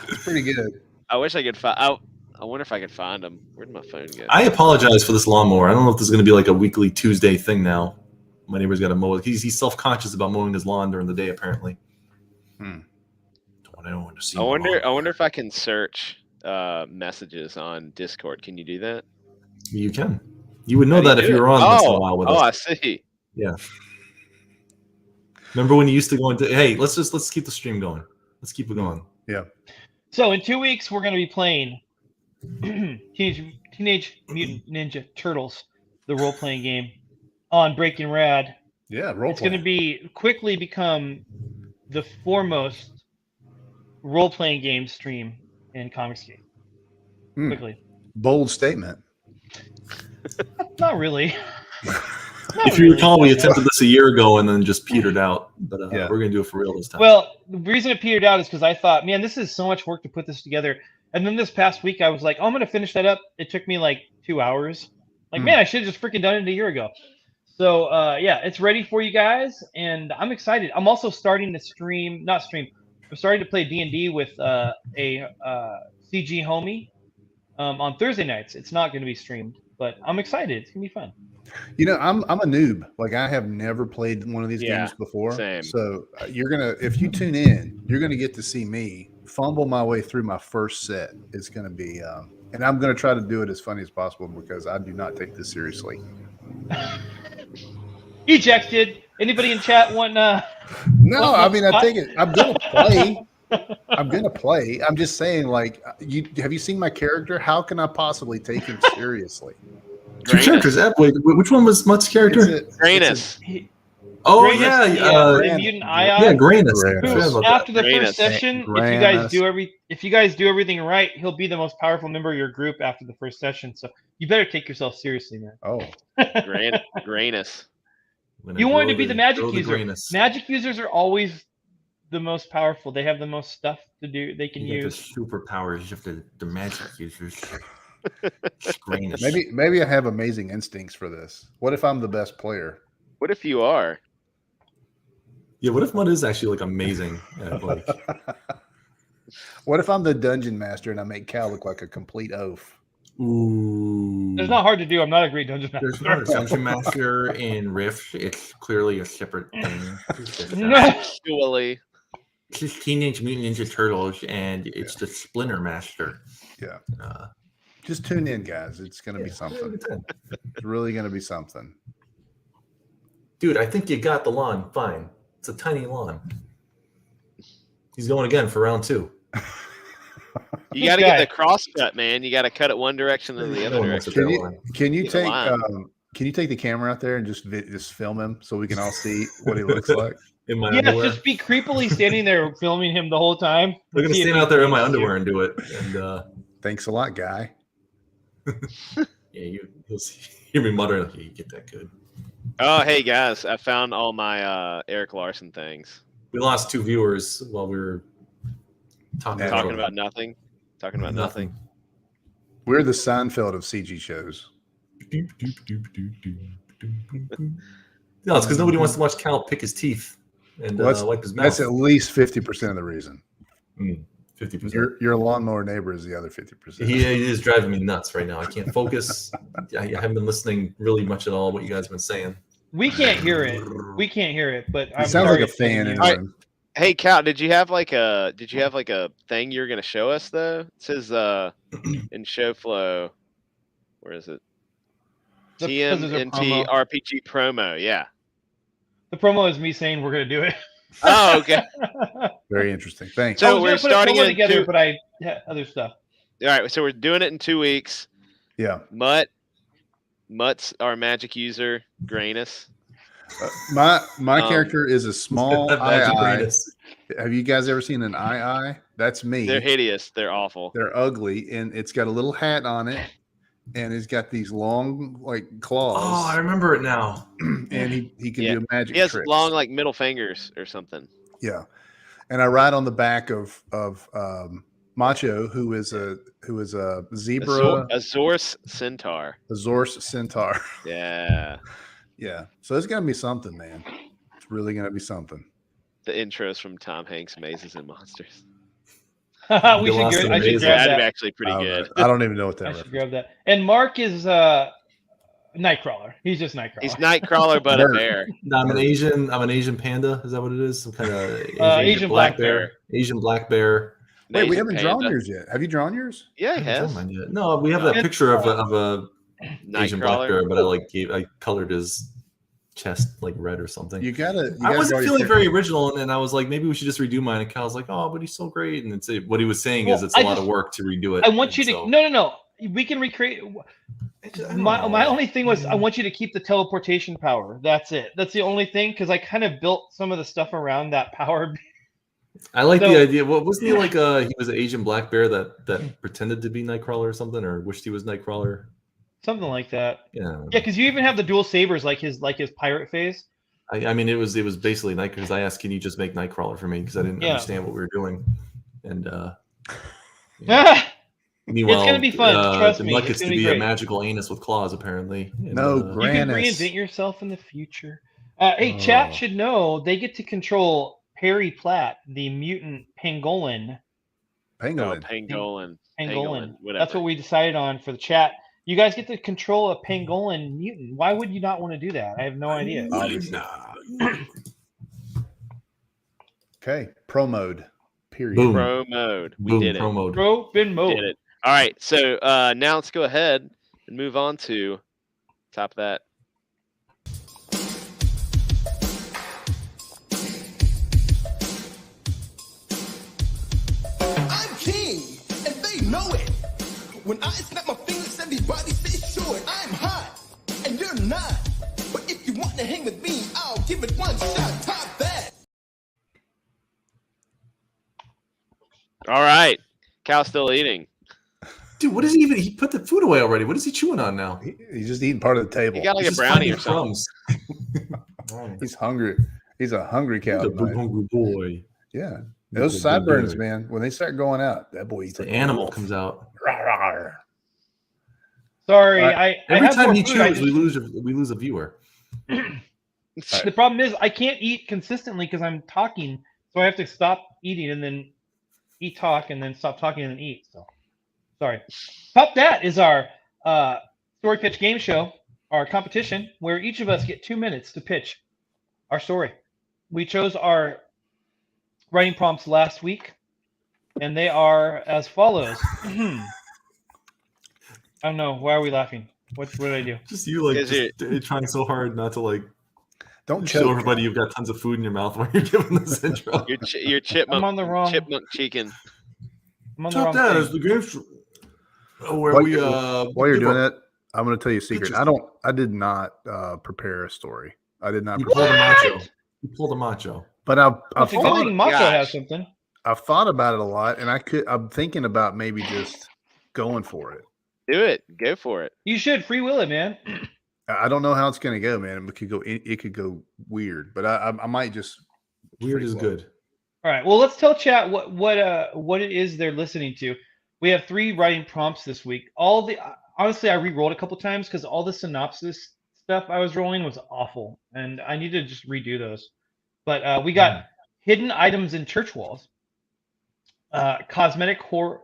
It's pretty good. I wish I could find. I wonder if I could find him. Where'd my phone go? I apologize for this lawnmower. I don't know if this is going to be like a weekly Tuesday thing now. My neighbor's got to mow it. He's self-conscious about mowing his lawn during the day, apparently. Don't want anyone to see. I wonder if I can search messages on Discord. Can you do that? You can. You would know that if you were on once in a while with us. Oh, I see. Yeah. Remember when you used to go into? Hey, let's keep the stream going. Let's keep it going. Yeah. So in 2 weeks, we're going to be playing Teenage Mutant Ninja Turtles, the role-playing game, on Breaking Rad. Yeah, role It's going to quickly become the foremost role-playing game stream in Comics Game. Quickly. Bold statement. Not really. If you recall, we attempted this a year ago and then just petered out. But we're going to do it for real this time. Well, the reason it petered out is because I thought, man, this is so much work to put this together. And then this past week, I was like, oh, I'm going to finish that up. It took me like 2 hours. Like, man, I should have just freaking done it a year ago. So, yeah, it's ready for you guys. And I'm excited. I'm also starting to I'm starting to play D&D with a CG homie on Thursday nights. It's not going to be streamed, but I'm excited. It's going to be fun. You know, I'm a noob. Like, I have never played one of these games before. Same. So if you tune in, you're gonna get to see me fumble my way through my first set. It's gonna be, and I'm gonna try to do it as funny as possible because I do not take this seriously. Ejected. Anybody in chat want? No, I mean, I think I'm gonna play. I'm gonna play. I'm just saying, like, have you seen my character? How can I possibly take him seriously? Your character's that way. Which one was Mutt's character? Granus. Oh Granus, yeah, the mutant Ion. yeah, Granus. Who, after the Granus. first session, Granus. if you guys do everything right, he'll be the most powerful member of your group after the first session. So you better take yourself seriously, man. Oh, Granus. You want to be the magic user. Granus. Magic users are always the most powerful. They have the most stuff to do. They can use superpowers of the magic users. Granus. maybe I have amazing instincts for this. What if I'm the best player? What if you are? Yeah, what if Mutt is actually like amazing at like What if I'm the dungeon master and I make Cal look like a complete oaf? Ooh. It's not hard to do. I'm not a great dungeon master. There's not a dungeon master in Rift. It's clearly a separate thing. Actually. It's just Teenage Mutant Ninja Turtles, and it's the Splinter Master. Yeah. Just tune in, guys. It's going to be something. It's really going to be something. Dude, I think you got the lawn fine. It's a tiny lawn. He's going again for round 2. You got to get the cross cut, man. You got to cut it one direction then the other direction. Can you take the camera out there and just film him so we can all see what he looks like? In my underwear. Just be creepily standing there filming him the whole time. We're gonna stand out there in my underwear and do it. And thanks a lot, guy. Yeah, you'll hear me mutter like, "You get that good." Oh, hey guys, I found all my Eric Larson things. We lost 2 viewers while we were talking about nothing. Talking about nothing. We're the Seinfeld of CG shows. No, it's because nobody wants to watch Cal pick his teeth and wipe his mouth. That's at least 50% of the reason. 50%. Your lawnmower neighbor is the other 50%. He is driving me nuts right now. I can't focus. I haven't been listening really much at all what you guys have been saying. We can't hear it. But it sounds like a fan in the room. Hey Cal, did you have like a thing you were gonna show us though? It says in show flow. Where is it? TMNT RPG promo, yeah. The promo is me saying we're going to do it. Oh, okay. Very interesting. Thanks. So we're starting it together, but I had other stuff. All right, so we're doing it in 2 weeks. Yeah. Mutt's our magic user, Granus. My character is a small eye. Have you guys ever seen an eye? That's me. They're hideous. They're awful. They're ugly, and it's got a little hat on it. And he's got these long, like, claws. Oh, I remember it now. And he can do magic tricks. He has long, like, middle fingers or something. Yeah. And I ride on the back of Macho, who is a zebra. A Zorse centaur. A Zorse centaur. Yeah. Yeah. So it's gonna be something, man. It's really gonna be something. The intros from Tom Hanks' Mazes and Monsters. I should Amazing. grab That'd be that. actually pretty good. I don't even know what that I reference. should grab that. And Mark is Nightcrawler. He's just Nightcrawler. He's Nightcrawler, but a Nerd. bear. No, I'm an Asian panda. Is that what it is? Some kind of Asian black bear. Asian black bear. Wait, we Asian haven't drawn panda. yours yet. Have you drawn yours? Yeah, he I haven't has. drawn mine yet. No, we have that picture of a Asian black bear, but I colored his chest like red or something. You gotta. I wasn't feeling very original, and I was like, maybe we should just redo mine. And Cal's like, oh, but he's so great. And what he was saying is it's a lot of work to redo it. I want you to no. We can recreate. My only thing was I want you to keep the teleportation power. That's it. That's the only thing because I kind of built some of the stuff around that power. I like the idea. What wasn't he like? He was an Asian black bear that pretended to be Nightcrawler or something, or wished he was Nightcrawler. Something like that. Yeah. Yeah, because you even have the dual sabers like his pirate phase. I mean, it was basically Night because I asked, can you just make Nightcrawler for me because I didn't understand what we were doing, and meanwhile, it's gonna be fun. Trust the me. Mutt It's gets to gonna be be a great. magical anus with claws, apparently. And, No, You can Grannis. reinvent yourself in the future. Hey, chat should know they get to control Perry Platt, the mutant pangolin. Pangolin. Pangolin. Pangolin. Whatever. That's what we decided on for the chat. You guys get to control a pangolin mutant. Why would you not want to do that? I have no idea. Obviously. Okay. Pro mode. Period. Boom. Pro mode. We Boom, did it. pro mode. Bro, bin mode. Did it. All right. So now let's go ahead and move on to top of that. I'm king, and they know it. When I snap my fingers, everybody say short. I'm hot, and you're not. But if you want to hang with me, I'll give it one shot. Top that. All right. Cal's still eating. Dude, what is he even? He put the food away already. What is he chewing on now? He's just eating part of the table. He got like He's a just brownie finding or something. crumbs. He's hungry. He's a hungry cow. He's a big tonight. hungry boy. Yeah. Those Big sideburns, boy. man, when they start going out, that boy eats The like a animal wolf. comes out. Rawr, rawr. Sorry, All I Every have time more he food, I chews, just- we lose a viewer. The problem is I can't eat consistently because I'm talking, so I have to stop eating and then eat, talk, and then stop talking and then eat. So, sorry. Top that is our story pitch game show, our competition, where each of us get 2 minutes to pitch our story. We chose our writing prompts last week, and they are as follows. I don't know. Why are we laughing? What did I do? Just you like Is just trying so hard not to like Don't show choke. everybody you've got tons of food in your mouth while you're giving this intro. Your chipmunk. I'm on the wrong. Chipmunk cheeking. I'm on the Top wrong that thing. is the game show where While we While you're give doing our- it, I'm going to tell you a secret. Pictures. I did not prepare a story. I did not You prepare. pulled a macho. You pulled a macho. But I've I think thought, Macho gosh. has something. I've thought about it a lot, and I'm thinking about maybe just going for it. Do it. Go for it. You should free will it, man. I don't know how it's going to go, man. It could go weird, but I might just Weird is free will. good. All right. Well, let's tell chat what it is they're listening to. We have 3 writing prompts this week. Honestly, I re-rolled a couple times because all the synopsis stuff I was rolling was awful, and I need to just redo those. But we got hidden items in church walls, cosmic horror.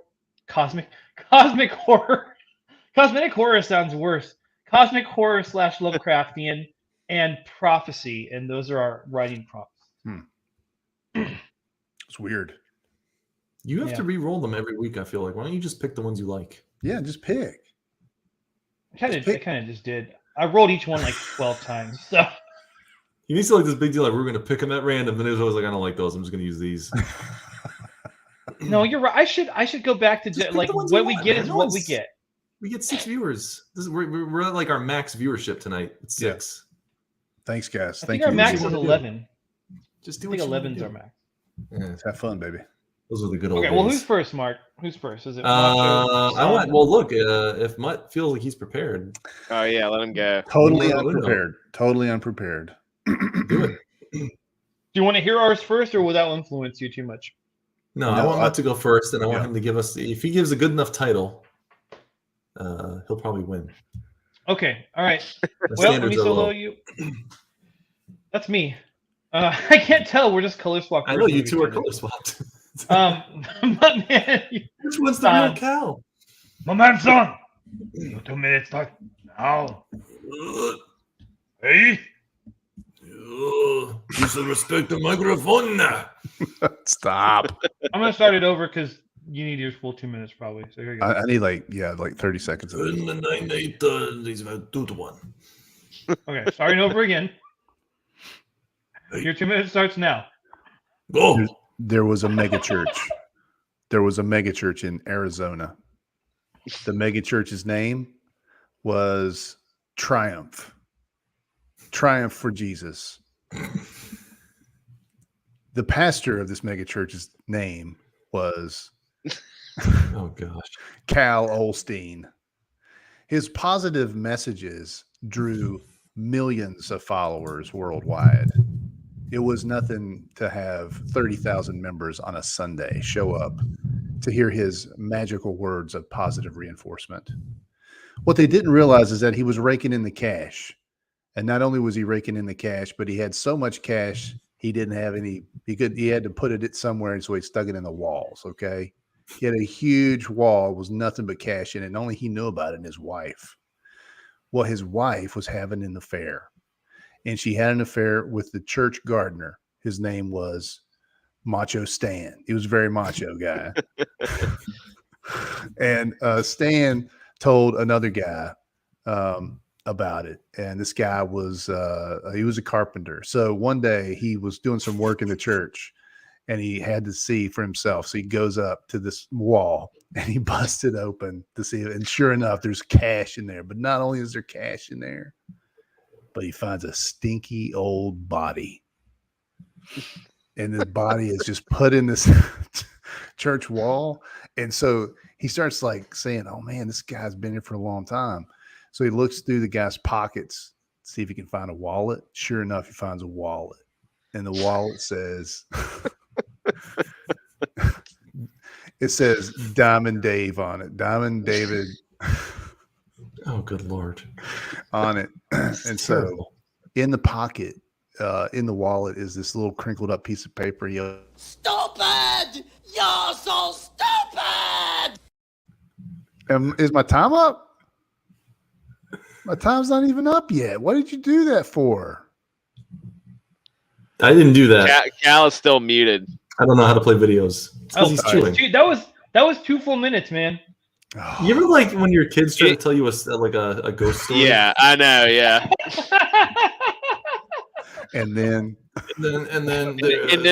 Cosmetic horror sounds worse. Cosmic horror / Lovecraftian and prophecy, and those are our writing prompts. It's weird. You have Yeah. to re-roll them every week. I feel like. Why don't you just pick the ones you like? Yeah, just pick. I kind pick- of just did. I rolled each one like 12 times. So You need to like this big deal. Like we're gonna pick them at random. Then it was always like I don't like those. I'm just gonna use these. no, you're right. I should go back to Just pick like the ones what you we want, get man. is No what one's- we get. We get 6 viewers. We're at like our max viewership tonight. It's 6. Thanks, guys. I Thank think our you. max you is wanna do. 11. Just I do think what you wanna 11's do. our max. Yeah, Let's have fun, baby. those are the good old Okay, days. well, who's first, Mark? Who's first? Is it Macho? I want. Well, look. If Mutt feels like he's prepared, Oh yeah, let him go. Totally No. unprepared. Totally unprepared. do it. Do you want to hear ours first, or will that influence you too much? No, I No, want Mutt to go first, and I want yeah. him to give us. If he gives a good enough title, he'll probably win. Okay, all right. The Well, let me standards are solo low. you. That's me. I can't tell. We're just color swapped. I know you two are color swapped. But man, Which one's the real Cal? my man, son. Your 2 minutes start now. Hey. You should respect the microphone now. Stop. I'm gonna start it over because you need your full 2 minutes probably. So here you go. I need like 30 seconds of it. 9, 8, 2 to 1. Okay, starting over again. Your 2 minutes starts now. Go. There was a mega church. There was a mega church in Arizona. The mega church's name was Triumph. Triumph for Jesus. The pastor of this mega church's name was Oh gosh. Cal Olstein. His positive messages drew millions of followers worldwide. It was nothing to have 30,000 members on a Sunday show up to hear his magical words of positive reinforcement. What they didn't realize is that he was raking in the cash. And not only was he raking in the cash, but he had so much cash, he didn't have any, he had to put it somewhere, and so he stuck it in the walls, okay? He had a huge wall, was nothing but cash in it, and only he knew about it and his wife. Well, his wife was having an affair, and she had an affair with the church gardener. His name was Macho Stan. He was a very macho guy. And Stan told another guy about it, and this guy was he was a carpenter. So one day he was doing some work in the church, and he had to see for himself. So he goes up to this wall and he busts it open to see it. And sure enough, there's cash in there. But not only is there cash in there, but he finds a stinky old body. And the body is just put in this church wall. And so he starts like saying, oh man, this guy's been here for a long time. So he looks through the guy's pockets, see if he can find a wallet. Sure enough, he finds a wallet. And the wallet says, it says Diamond Dave on it. Diamond David. Oh, good Lord. On it. And so in the pocket, in the wallet is this little crinkled up piece of paper. Stupid! You're so stupid! Is my time up? My time's not even up yet. What did you do that for? I didn't do that. Cal is still muted. I don't know how to play videos. It's 'cause he's chewing. Dude, that was 2 full minutes, man. You ever like when your kids try to tell you a ghost story? Yeah, I know. Yeah. And then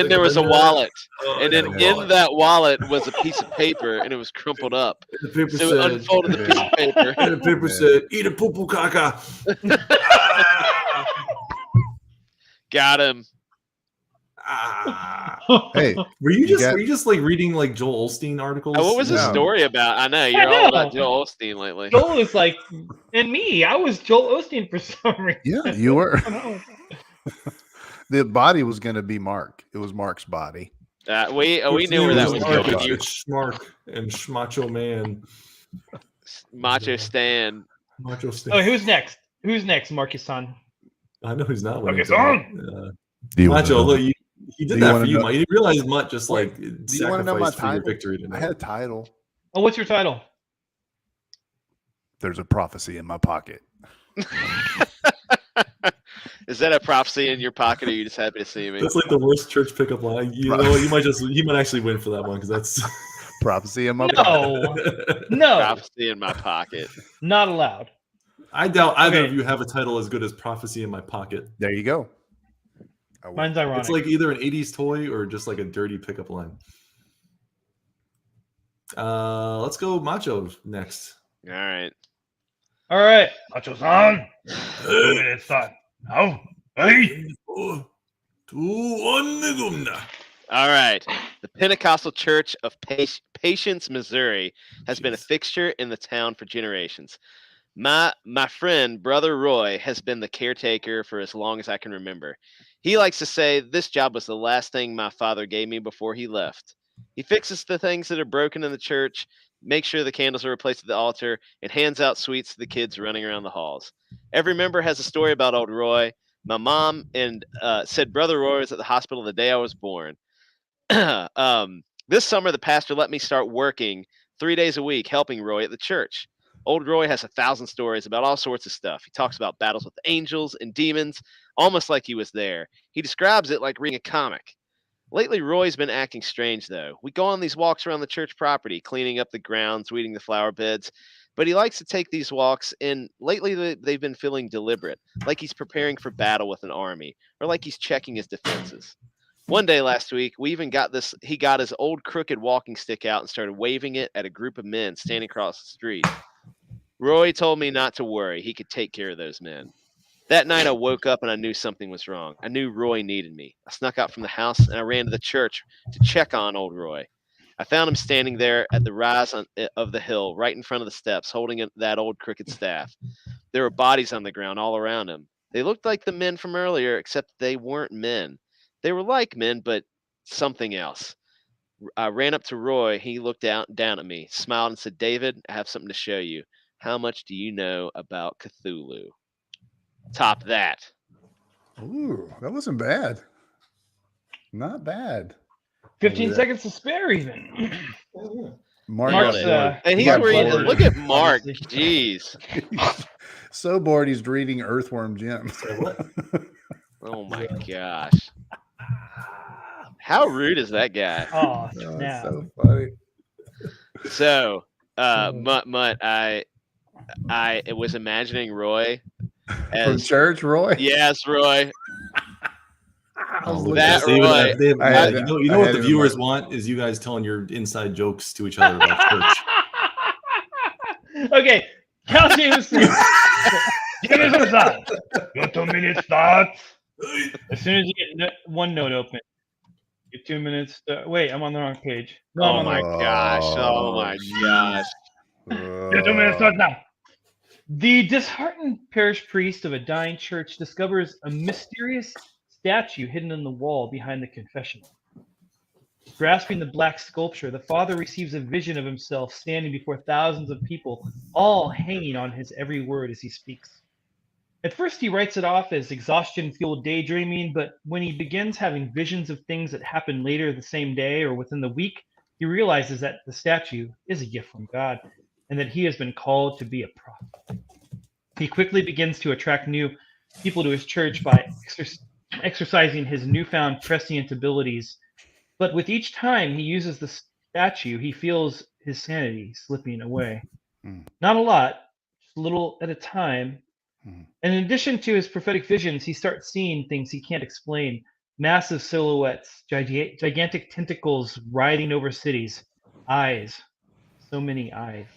there was a wallet, and then in that wallet was a piece of paper, and it was crumpled up. The paper So said, it unfolded the piece of paper. and the paper said, "Eat a poo poo caca." Got him. hey, were you just like reading like Joel Osteen articles? What was the No. story about? I know you're all about Joel Osteen lately. Joel is like, and me, I was Joel Osteen for some reason. yeah, you were. I don't know. The body was going to be Mark. It was Mark's body. We knew where that was going. It's Schmark and Schmacho Man. Macho Stan. Macho Stan. Oh, who's next? Who's next, Marcus-san? I know he's not. Marcus-san. Macho, look, he did that for you, Mike. You didn't realize Mutt just like Do you want to know my sacrificed for your title? victory tonight. I had a title. Oh, what's your title? There's a prophecy in my pocket. Is that a prophecy in your pocket, or are you just happy to see me? That's like the worst church pickup line. You know, you might actually win for that one because that's Prophecy in my pocket. No, Prophecy in my pocket. not allowed. I doubt either Okay. of you have a title as good as Prophecy in My Pocket. There you go. Mine's ironic. It's like either an 80s toy or just like a dirty pickup line. Let's go Macho next. All right. All right, Macho-san. 2 minutes start. Now, hey. 2, 1, go. All right. The Pentecostal Church of Patience, Missouri, has been a fixture in the town for generations. My friend, Brother Roy, has been the caretaker for as long as I can remember. He likes to say, this job was the last thing my father gave me before he left. He fixes the things that are broken in the church, makes sure the candles are replaced at the altar, and hands out sweets to the kids running around the halls. Every member has a story about old Roy. My mom said Brother Roy was at the hospital the day I was born. This summer, the pastor let me start working 3 days a week, helping Roy at the church. Old Roy has 1,000 stories about all sorts of stuff. He talks about battles with angels and demons, almost like he was there. He describes it like reading a comic. Lately, Roy's been acting strange, though. We go on these walks around the church property, cleaning up the grounds, weeding the flower beds. But he likes to take these walks, and lately they've been feeling deliberate, like he's preparing for battle with an army, or like he's checking his defenses. One day last week, he got his old crooked walking stick out and started waving it at a group of men standing across the street. Roy told me not to worry. He could take care of those men. That night I woke up and I knew something was wrong. I knew Roy needed me. I snuck out from the house and I ran to the church to check on old Roy. I found him standing there at the rise of the hill, right in front of the steps, holding that old crooked staff. There were bodies on the ground all around him. They looked like the men from earlier, except they weren't men. They were like men, but something else. I ran up to Roy. He looked down at me, smiled, and said, "David, I have something to show you. How much do you know about Cthulhu?" Top that. Ooh, that wasn't bad. Not bad. 15 seconds to spare, even. Mark Mark's, And he's got reading. bored. Look at Mark. Obviously. Jeez. So bored he's reading Earthworm Jim. Oh my gosh. How rude is that guy? Oh, Oh, snap. so funny. So, Mutt, I was imagining Roy From as church, Roy? yes, Roy. I was look looking that at this. They Roy. have- they have- I had you it- know, I what had the it in viewers my- want is you guys telling your inside jokes to each other about church. Okay, Cal Jameson. Give us a thought. Your 2 minutes thoughts. As soon as you get one note open, your 2 minutes. Wait, I'm on the wrong page. No, I'm Oh on the my right. gosh. Oh my gosh. Your 2 minutes thoughts now. The disheartened parish priest of a dying church discovers a mysterious statue hidden in the wall behind the confessional. Grasping the black sculpture, the father receives a vision of himself standing before thousands of people, all hanging on his every word as he speaks. At first, he writes it off as exhaustion-fueled daydreaming, but when he begins having visions of things that happen later the same day or within the week, he realizes that the statue is a gift from God and that he has been called to be a prophet. He quickly begins to attract new people to his church by exercising his newfound prescient abilities. But with each time he uses the statue, he feels his sanity slipping away. Not a lot, just a little at a time. And in addition to his prophetic visions, he starts seeing things he can't explain. Massive silhouettes, gigantic tentacles riding over cities, eyes, so many eyes.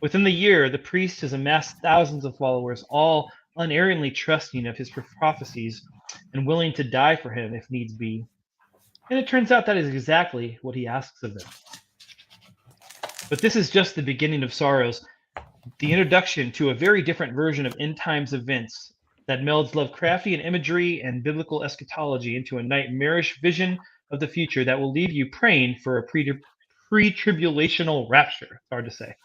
Within the year, the priest has amassed thousands of followers, all unerringly trusting of his prophecies and willing to die for him if needs be. And it turns out that is exactly what he asks of them. But this is just the beginning of sorrows, the introduction to a very different version of end times events that melds Lovecraftian imagery and biblical eschatology into a nightmarish vision of the future that will leave you praying for a pre-tribulational rapture. It's hard to say.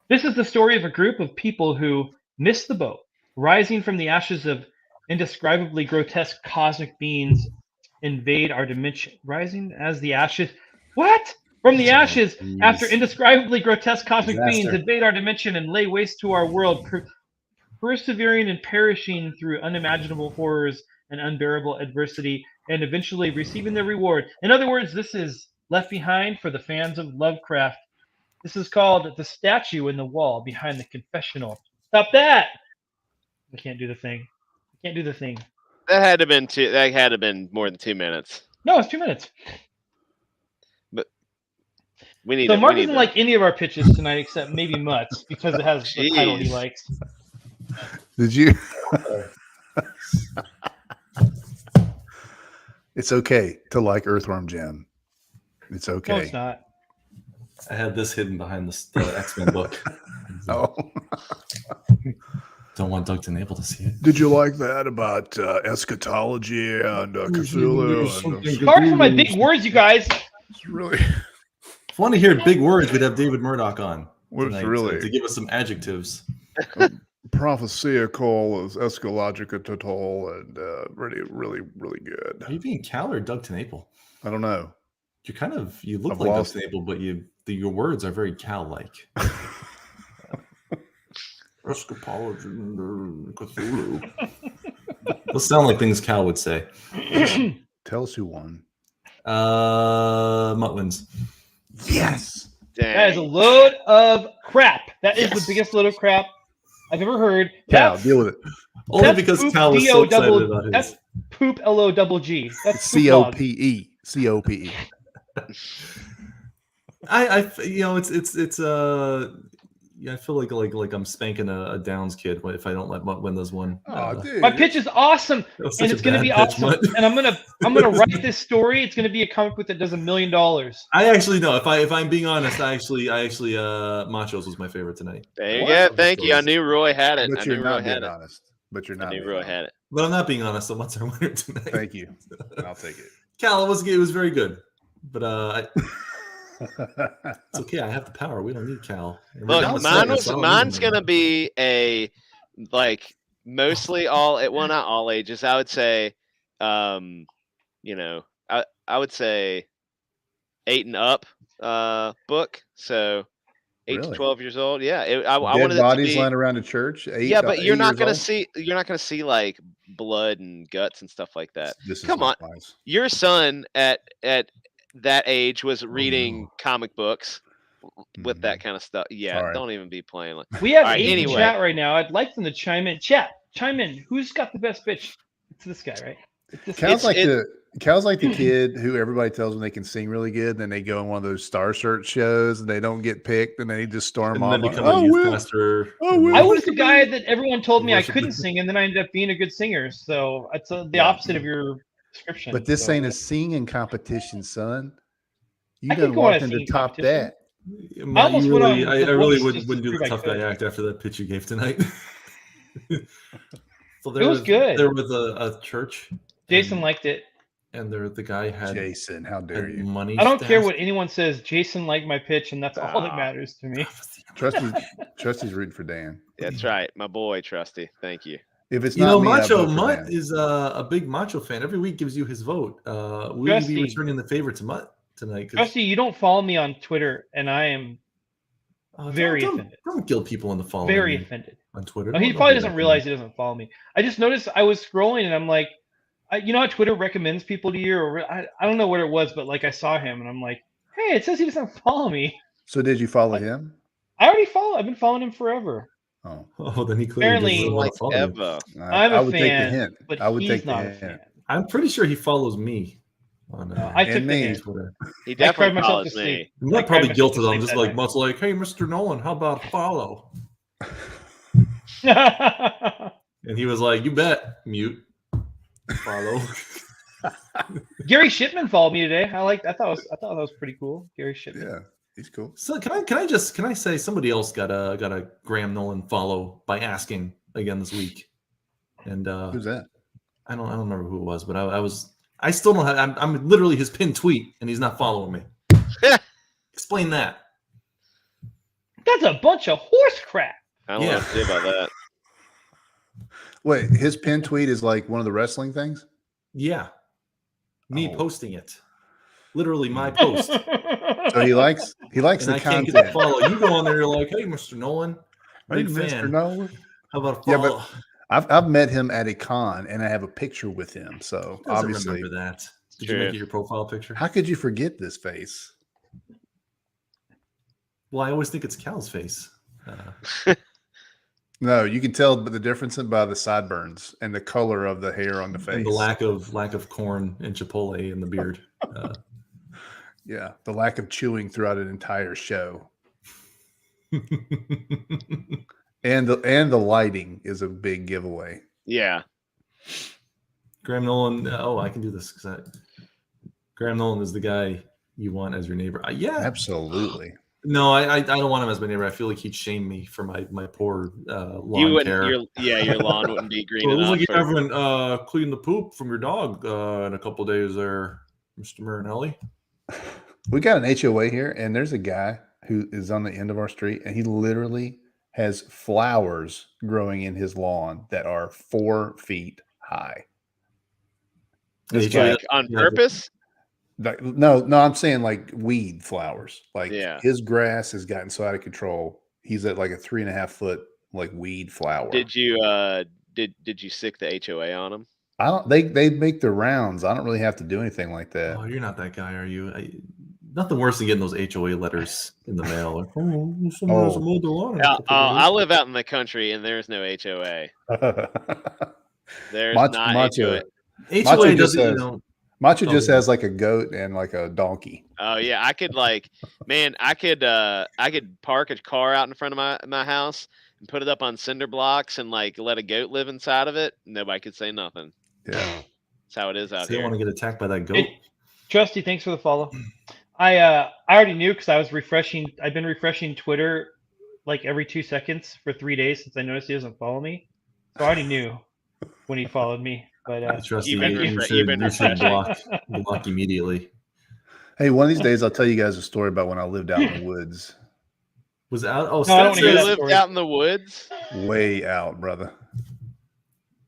This is the story of a group of people who missed the boat, rising from the ashes of indescribably grotesque cosmic beings invade our dimension. Rising as the ashes. What? From the ashes, after indescribably grotesque cosmic beings invade our dimension and lay waste to our world, persevering and perishing through unimaginable horrors and unbearable adversity, and eventually receiving their reward. In other words, this is Left Behind for the fans of Lovecraft. This is called The Statue in the Wall Behind the Confessional. Stop that! I can't do the thing. I can't do the thing. That had to been that had to been more than 2 minutes. No, it's 2 minutes. But we need. So Mark we need doesn't like any of our pitches tonight except maybe Mutt's because it has the title he Jeez. likes. Did you? It's okay to like Earthworm Jim. It's okay. No, it's not. I had this hidden behind the X-Men book. Oh. Don't want Doug to be able to see it. Did you like that about eschatology and Cthulhu? Sorry for my big words, you guys. It's really, If you want to hear big words, we'd have David Murdoch on what's tonight really to give us some adjectives. prophesiacal is eschatological and really, really, really good. Are you being Cal or Doug Tenaple? I don't know. You look I've like lost Dustin Abel, but your words are very Cal-like. Escapology, Cthulhu. Those sound like things Cal would say. Tell us who won. Mutt wins. Yes. Dang. That is a load of crap. That is the biggest load of crap I've ever heard. Cal, That's, deal with it. Only that's because poop Cal was so D-O double- excited about his. That's poop L-O-double-G. That's COPE. COPE. I I feel like I'm spanking a Downs kid if I don't let Mutt win this one. Oh, dude. My pitch is awesome, That was and such it's a going to bad be pitch, awesome. Mutt. And I'm gonna write this story. It's going to be a comic book that does $1 million. I actually know. If I'm being honest, I actually Machos was my favorite tonight. There you What? go. Thank you. I knew Roy had it. But I you're knew not Roy had being it. honest. But you're I not. knew being Roy honest. had it. But I'm not being honest. So Mutt's our winner tonight. Thank you. I'll take Cal, it was very good, but it. it's okay. I have the power. We don't need Cal. Look, Cal's mine's gonna be a mostly not all ages. I would say, I would say 8 and up book. So 8 to Really? 12 years old. Yeah, I Dead wanted it to bodies be. lying around a church. Yeah, but you're not gonna see. see like blood and guts and stuff like that. This is Come on, nice. your son at that age was Oh, reading comic books with Mhm. that kind of stuff. Yeah, Sorry. don't even be playing like. We have All right, 8 anyway. in chat right now. I'd like them to chime in. Chat, chime in. Who's got the best pitch? It's this guy, right? It's this Cal's guy. like the kid who everybody tells them they can sing really good, then they go on one of those Star Search shows and they don't get picked, and they just storm and off. then like, become a "Oh, youth Will. pastor. Oh, and Will. I then- was the guy that everyone told me I Worship couldn't the- sing, and then I ended up being a good singer. So it's the Yeah. opposite of your description. But this so. ain't a singing competition, son. You I could done go on a walked into singing top competition. that. Matt, almost you went really, on I The really Voice just wouldn't to do the prove I tough guy could. act after that pitch you gave tonight. So It was good. There was a church. Jason and, liked it. and the guy had, Jason, how dare had you? money. I don't care stashed. what anyone says. Jason liked my pitch, and that's all that Ah. matters to me. Trusty's rooting for Dan. That's right, my boy, Trusty. Thank you. If it's You not know, me, I Macho vote for Mutt Dan. is a big Macho fan. Every week gives you his vote. Will you Trusty. be returning the favor to Mutt tonight? 'Cause- Trusty, you don't follow me on Twitter, and I am very offended. Don't guilt people into following very me offended. on Twitter. No, he Don't probably do doesn't that to realize me. he doesn't follow me. I just noticed I was scrolling, and I'm like, you know how Twitter recommends people to you, or I don't know what it was, but like I saw him, and I'm like, hey, it says he doesn't follow me. So did you follow him? I already follow. I've been following him forever. Oh, Oh, then he clearly Apparently- doesn't want Like to follow you. Eva. I'm a I would fan, take the hint. but I would he's take the not a hint. fan. I'm pretty sure he follows me on I took And the me. hint. Twitter. He cried definitely myself follows to me. sleep. I'm I not cried probably myself to guilted. I'm sleep just that like night. Mutt's like, hey, Mr. Nolan, how about a follow? And he was like, you bet, mute. Follow. Gary Shipman followed me today. I thought that was pretty cool. Gary Shipman. Yeah, he's cool. So can I say somebody else got a Graham Nolan follow by asking again this week? And Who's that? I don't remember who it was, but I still don't have. I'm literally his pinned tweet, and he's not following me. Explain that. That's a bunch of horse crap. I don't know what to do about that. Wait, his pin tweet is like one of the wrestling things? Yeah, me Oh. posting it, literally my post, So he likes and the I can't get content. to follow. You go on there, you're like, hey, Mr. Nolan, Hey, big Mr. fan. Nolan. How about a Yeah, follow? but I've met him at a con and I have a picture with him. So Who doesn't obviously, remember that. Did True. you make it your profile picture? how could you forget this face? Well, I always think it's Cal's face. No, you can tell the difference by the sideburns and the color of the hair on the face. And the lack of corn and Chipotle in the beard. Yeah, the lack of chewing throughout an entire show. And the lighting is a big giveaway. Yeah. Graham Nolan. I can do this Graham Nolan is the guy you want as your neighbor. Yeah, Absolutely. no, I don't want him as my neighbor. I feel like he'd shame me for my poor lawn You care. wouldn't. Your lawn wouldn't be green So it looks enough. like you for- haven't cleaned the poop from your dog in a couple days there, Mr. Marinelli. We got an HOA here, and there's a guy who is on the end of our street, and he literally has flowers growing in his lawn that are 4 feet high. This Like, on yeah, purpose. No, I'm saying like weed flowers. Like Yeah. his grass has gotten so out of control. He's at like a 3.5 foot like weed flower. Did you did you sick the HOA on him? I don't. They make the rounds. I don't really have to do anything like that. Oh, you're not that guy, are you? Nothing worse than getting those HOA letters in the mail. Like, someone has mowed the lawn. I live out in the country, and there's no HOA. There's not Macho. HOA. HOA doesn't, Macho just has like a goat and like a donkey. Oh yeah, I could like, man, I could park a car out in front of my house and put it up on cinder blocks and like let a goat live inside of it. Nobody could say nothing. Yeah, that's how it is out so you here. want to get attacked by that goat? Hey, Trusty, thanks for the follow. I already knew because I was refreshing. I've been refreshing Twitter like every 2 seconds for 3 days since I noticed he doesn't follow me. So I already knew when he followed me. But Trusty, you've been you should block immediately. Hey, one of these days I'll tell you guys a story about when I lived out in the woods. Was out? Oh, No, I don't wanna hear You that lived story. out in the woods? Way out, brother.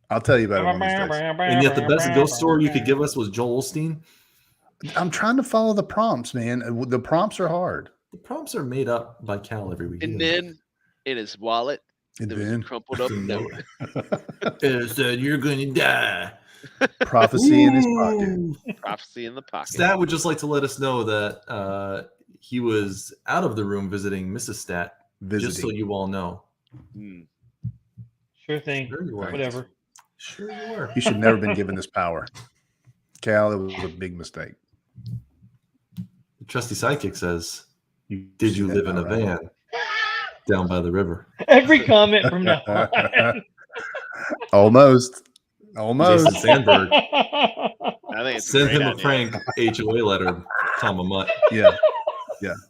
I'll tell you about it one of these days. And yet the best ghost story you could give us was Joel Osteen. I'm trying to follow the prompts, man. The prompts are hard. The prompts are made up by Cal every week. And then in his wallet, And there was a then crumpled up note. it said, "You're gonna die." prophecy in his pocket. Prophecy in the pocket. Stat would just like to let us know that he was out of the room visiting Mrs. Stat. Just so you all know. Sure thing. Sure you were. Whatever. Sure you were. You should never been given this power. Cal, it was a big mistake. The trusty sidekick says, You "Did you said live that in a right. van down by the river?" Every comment from now on. Almost. Jason Sandberg. I think it's a Send great him a idea. prank HOA letter, Tom Amutt. Yeah.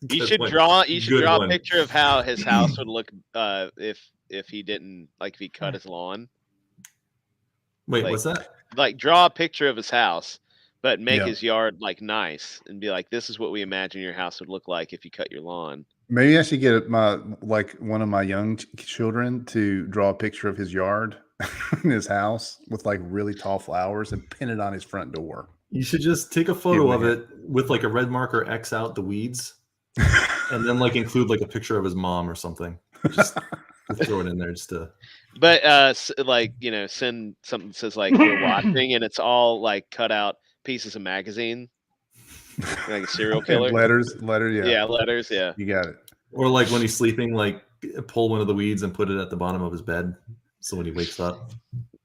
You should one. draw. Good A one. picture of how his house would look if he didn't if he cut his lawn. Wait, Like- what's that? Like draw a picture of his house, but make Yeah. his yard like nice and be like, "This is what we imagine your house would look like if you cut your lawn." Maybe I should get one of my young children to draw a picture of his yard in his house with like really tall flowers and pin it on his front door. You should just take a photo Yeah, of we it with like a red marker, X out the weeds, and then like include like a picture of his mom or something. Just throw it in there just to. But like send something that says like we're watching, and it's all like cut out pieces of magazine, like a serial killer. letters, Yeah, letters. Yeah. You got it. Or like when he's sleeping, like pull one of the weeds and put it at the bottom of his bed, so when he wakes up,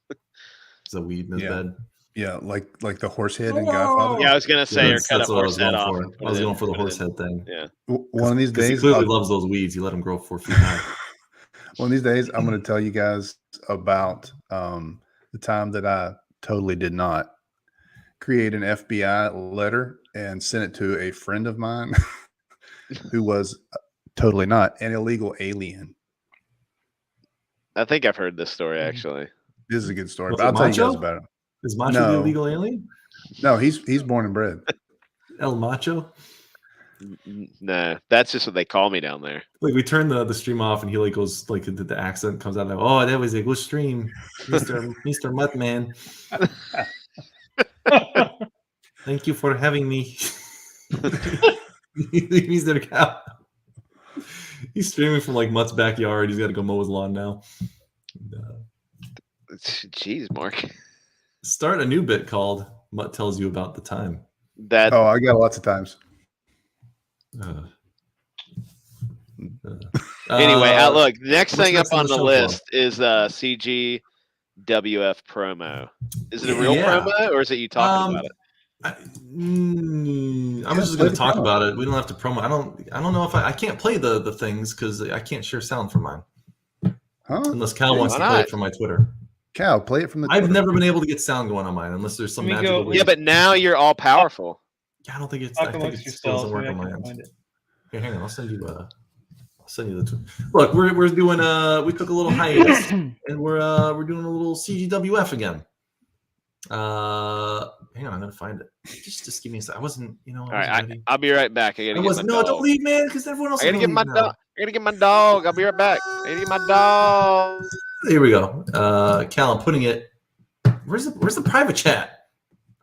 there's a weed in his bed. Yeah, like the horse head and Godfather. Yeah, I was gonna say, or cut a That's what I horse was head going off. for. and put I was it in- going for the put it horse in. head thing. Yeah. One of these Because he days, clearly loves those weeds. You let them grow 4 feet high. one of these days, I'm going to tell you guys about the time that I totally did not create an FBI letter and send it to a friend of mine who was totally not an illegal alien. I think I've heard this story actually. This is a good story, Was but it I'll tell you Macho? guys about it. Is Macho the No. illegal alien? No, he's born and bred. El Macho? No, that's just what they call me down there. Like we turn the stream off and he like goes like the accent comes out like, "Oh, that was a good stream, Mr. Muttman. Thank you for having me." Mr. Cow. He's streaming from like Mutt's backyard. He's got to go mow his lawn now. Jeez, Mark. Start a new bit called Mutt Tells You About the Time. That Oh, I got lots of times. anyway, look, next what's thing up next on on the the show, list is CGWF promo. Is it a real Yeah. promo or is it you talking about it? I'm Yeah, just play going the to talk promo. about it. We don't have to promo. I don't know if I can't play the things because I can't share sound from mine Huh? unless Cal wants why to play not? it from my Twitter. Cal, play it from the I've Twitter. never been able to get sound going on mine unless there's some Let me magical go- way. Yeah, but now you're all powerful. I don't think it's. I Talk think amongst it still doesn't yourselves. work Maybe I on my can end. find it. Here, hang on. I'll send you the. Look, we're doing. We took a little hiatus and we're doing a little CGWF again. Hang on, I'm gonna find it. Just give me a second. I wasn't. All right, I'll be right back. I gotta I get was my no. dog. Don't leave, man, because everyone else. I gotta is get gonna my leave now. dog. I gotta get my dog. I'll be right back. I gotta get my dog. Here we go. Cal, I'm putting it. Where's the private chat?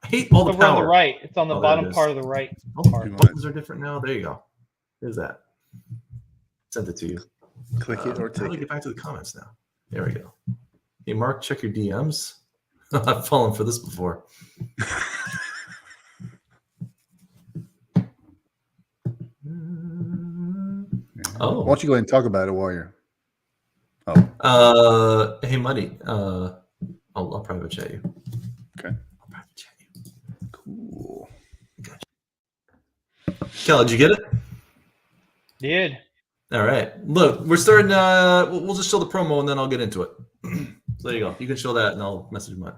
I hate all the Over on the power. right. It's on the Oh, there it bottom is. part of the right. Oh, part. the buttons are different now. There you go. There's that. Send it to you. Click it or How do take we it. get back to the comments now? There we go. Hey, Mark, check your DMs. I've fallen for this before. Oh. Why don't you go ahead and talk about it while you're. Oh, Hey, Muddy. I'll private chat you. okay. I'll private chat you. Cool. Kel, did you get it? Did. All right. Look, we're starting. We'll just show the promo and then I'll get into it. So there you go. You can show that and I'll message mine.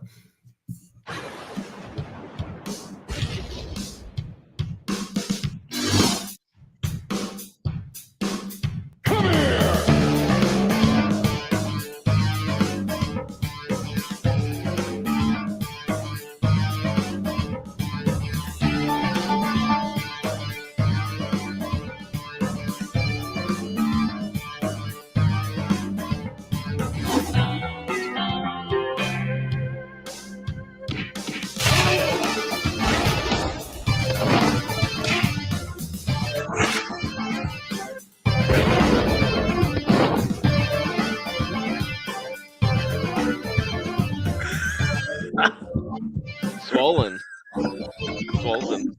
Swollen. Swollen.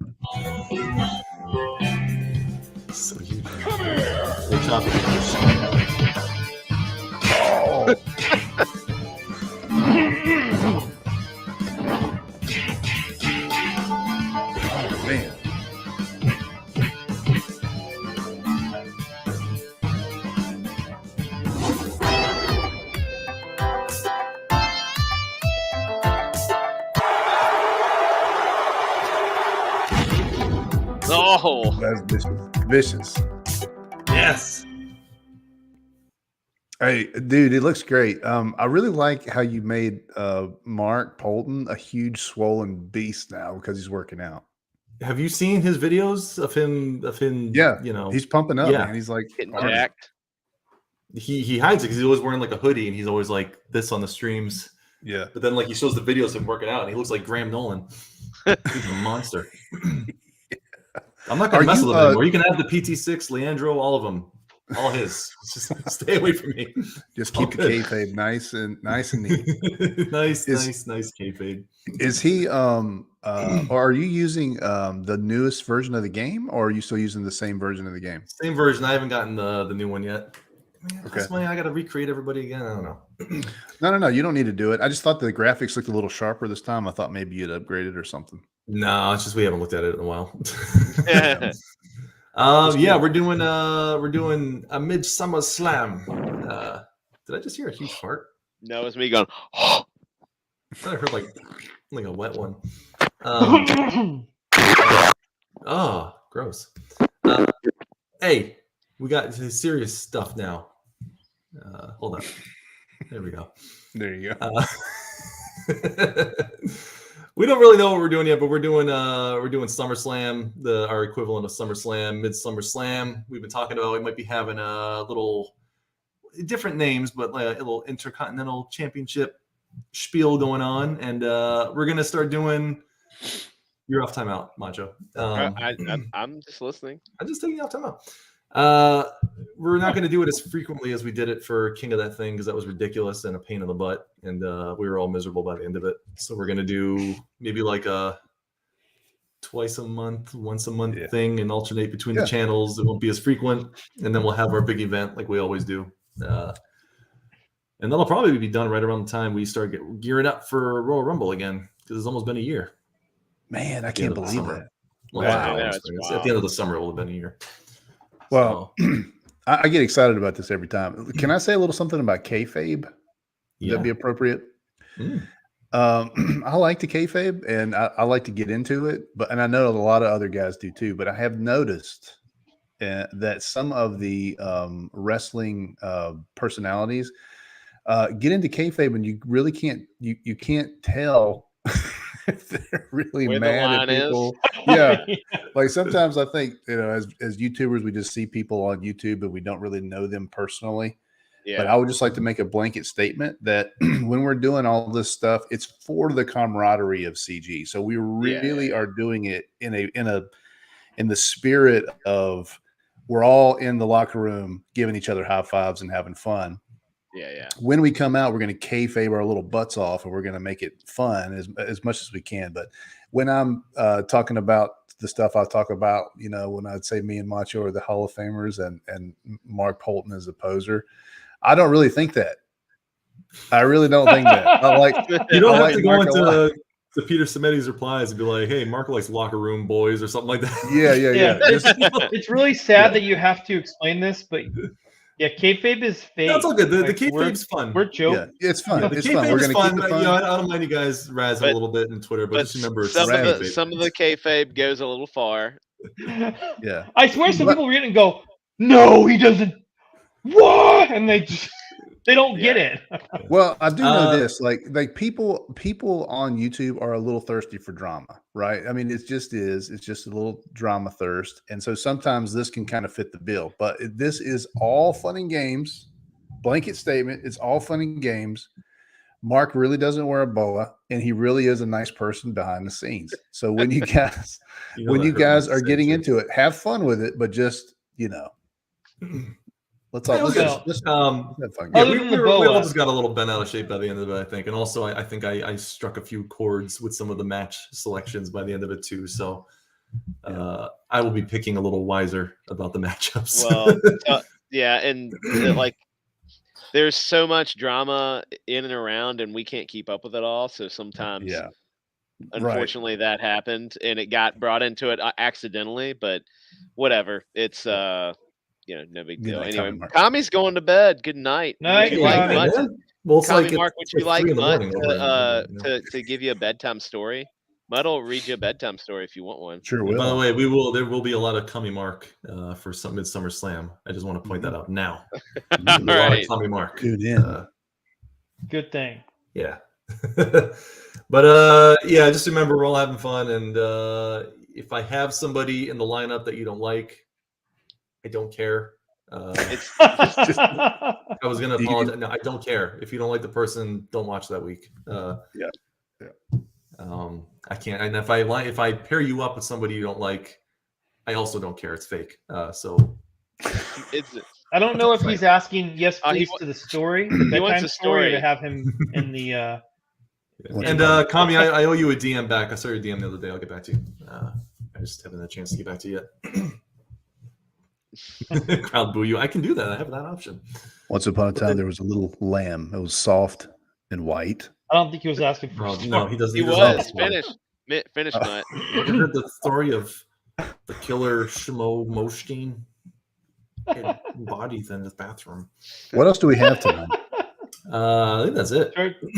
So huge. We're chopping it. Oh, man. Oh, That's vicious. Vicious. Yes. Hey, dude, it looks great. I really like how you made Mark Polton a huge swollen beast now because he's working out. Have you seen his videos of him? Yeah, You know, he's pumping up, yeah. man. He's like getting army. jacked. he hides it because he's always wearing like a hoodie and he's always like this on the streams. Yeah. But then like he shows the videos of him working out and he looks like Graham Nolan. He's a monster. I'm not gonna Are mess you, with him anymore. You can have the PT6, Leandro, all of them, all his. Just stay away from me. Just All keep the good. kayfabe nice and neat. nice Is- kayfabe. Is he or are you using the newest version of the game, or are you still using the same version of the game? Same version. I haven't gotten the new one yet. Man, Okay. that's why I got to recreate everybody again. I don't know. No. You don't need to do it. I just thought the graphics looked a little sharper this time. I thought maybe you'd upgrade it or something. No, it's just we haven't looked at it in a while. Yeah. Yeah, we're doing a Midsummer Slam. Did I just hear a huge fart? No, it's me going. I thought I heard like a wet one. Oh, gross. Hey, we got serious stuff now. Hold on. There we go. There you go. We don't really know what we're doing yet, but we're doing SummerSlam, our equivalent of SummerSlam, Midsummer Slam. We've been talking about we might be having a little different names, but like a little Intercontinental Championship spiel going on, and we're gonna start doing. You're off timeout, Macho. I'm just listening. I'm just taking off timeout. We're not going to do it as frequently as we did it for King of That Thing because that was ridiculous and a pain in the butt, and we were all miserable by the end of it. So we're going to do maybe like a twice a month, once a month thing, and alternate between the channels. It won't be as frequent, and then we'll have our big event like we always do. And that'll probably be done right around the time we start gearing up for Royal Rumble again because it's almost been a year. Man, I can't believe that. Well, Wow. it's at the end of the summer, it will have been a year. Well, So, I get excited about this every time. Can I say a little something about kayfabe? Would that be appropriate? I like the kayfabe, and I like to get into it, and I know a lot of other guys do too. But I have noticed that some of the wrestling personalities get into kayfabe, and you really can't you can't tell if they're really Where the mad line at is. people. Yeah, like sometimes I think as YouTubers we just see people on YouTube and we don't really know them personally. Yeah. But I would just like to make a blanket statement that when we're doing all this stuff, it's for the camaraderie of CG. So we really are doing it in the spirit of we're all in the locker room giving each other high fives and having fun. Yeah. When we come out, we're going to kayfabe our little butts off and we're going to make it fun as much as we can. But when I'm talking about the stuff I talk about, you know, when I'd say me and Macho are the Hall of Famers and Mark Polton is a poser, I don't really think that. I really don't think that. You don't have like to go Mark into Peter Simeti's replies and be like, "Hey, Marco likes locker room boys" or something like that. Yeah. It's really sad that you have to explain this, but yeah, kayfabe is fake. That's all good. The Like, kayfabe's fun. We're joking. Yeah, it's fun. Yeah, the It's fun. We're kayfabe is going to fun. keep it fun. You know, I don't mind you guys razz a little bit on Twitter, but just remember, it's some kayfabe. of the kayfabe goes a little far. Yeah. I swear some people read it and go, "No, he doesn't." What? And they don't get it. Well, I do know this. Like people on YouTube are a little thirsty for drama, right? I mean, it's just a little drama thirst. And so sometimes this can kind of fit the bill. But this is all fun and games. Blanket statement. It's all fun and games. Mark really doesn't wear a boa, and he really is a nice person behind the scenes. So when you guys are getting into it, have fun with it, but just, you know, let's have fun. Yeah, we all just got a little bent out of shape by the end of it, I think. And also, I think I struck a few chords with some of the match selections by the end of it, too. So I will be picking a little wiser about the matchups. Well, and like, there's so much drama in and around, and we can't keep up with it all. So sometimes, unfortunately, that happened, and it got brought into it accidentally. But whatever, it's no big deal. Anyway, Kami's going to bed. Good night. Night, would you like Kami. Mutt? Well, it's Kami, like Mark, would you like 3 in the Mutt morning to give you a bedtime story? Mutt will read you a bedtime story if you want one. Sure will. By the way, there will be a lot of Kami Mark for some Midsummer Slam. I just want to point that out now. A lot of Kami Mark. Tune in. Good thing. Yeah. But just remember, we're all having fun. And if I have somebody in the lineup that you don't like, I don't care. I was going to apologize. No, I don't care. If you don't like the person, don't watch that week. I can't. And if I pair you up with somebody you don't like, I also don't care. It's fake. So I don't know if he's asking yes, please to the story. He wants a story, or to have him in the. And Kami, I owe you a DM back. I saw your DM the other day. I'll get back to you. I just haven't had a chance to get back to you yet. Crowd boo you. I can do that. I have that option. Once upon a time, there was a little lamb. It was soft and white. I don't think he was asking for. No, he doesn't. He was. Finish, Mutt. You heard the story of the killer Shmo Moshkin? Bodies in his bathroom. What else do we have tonight? I think that's it.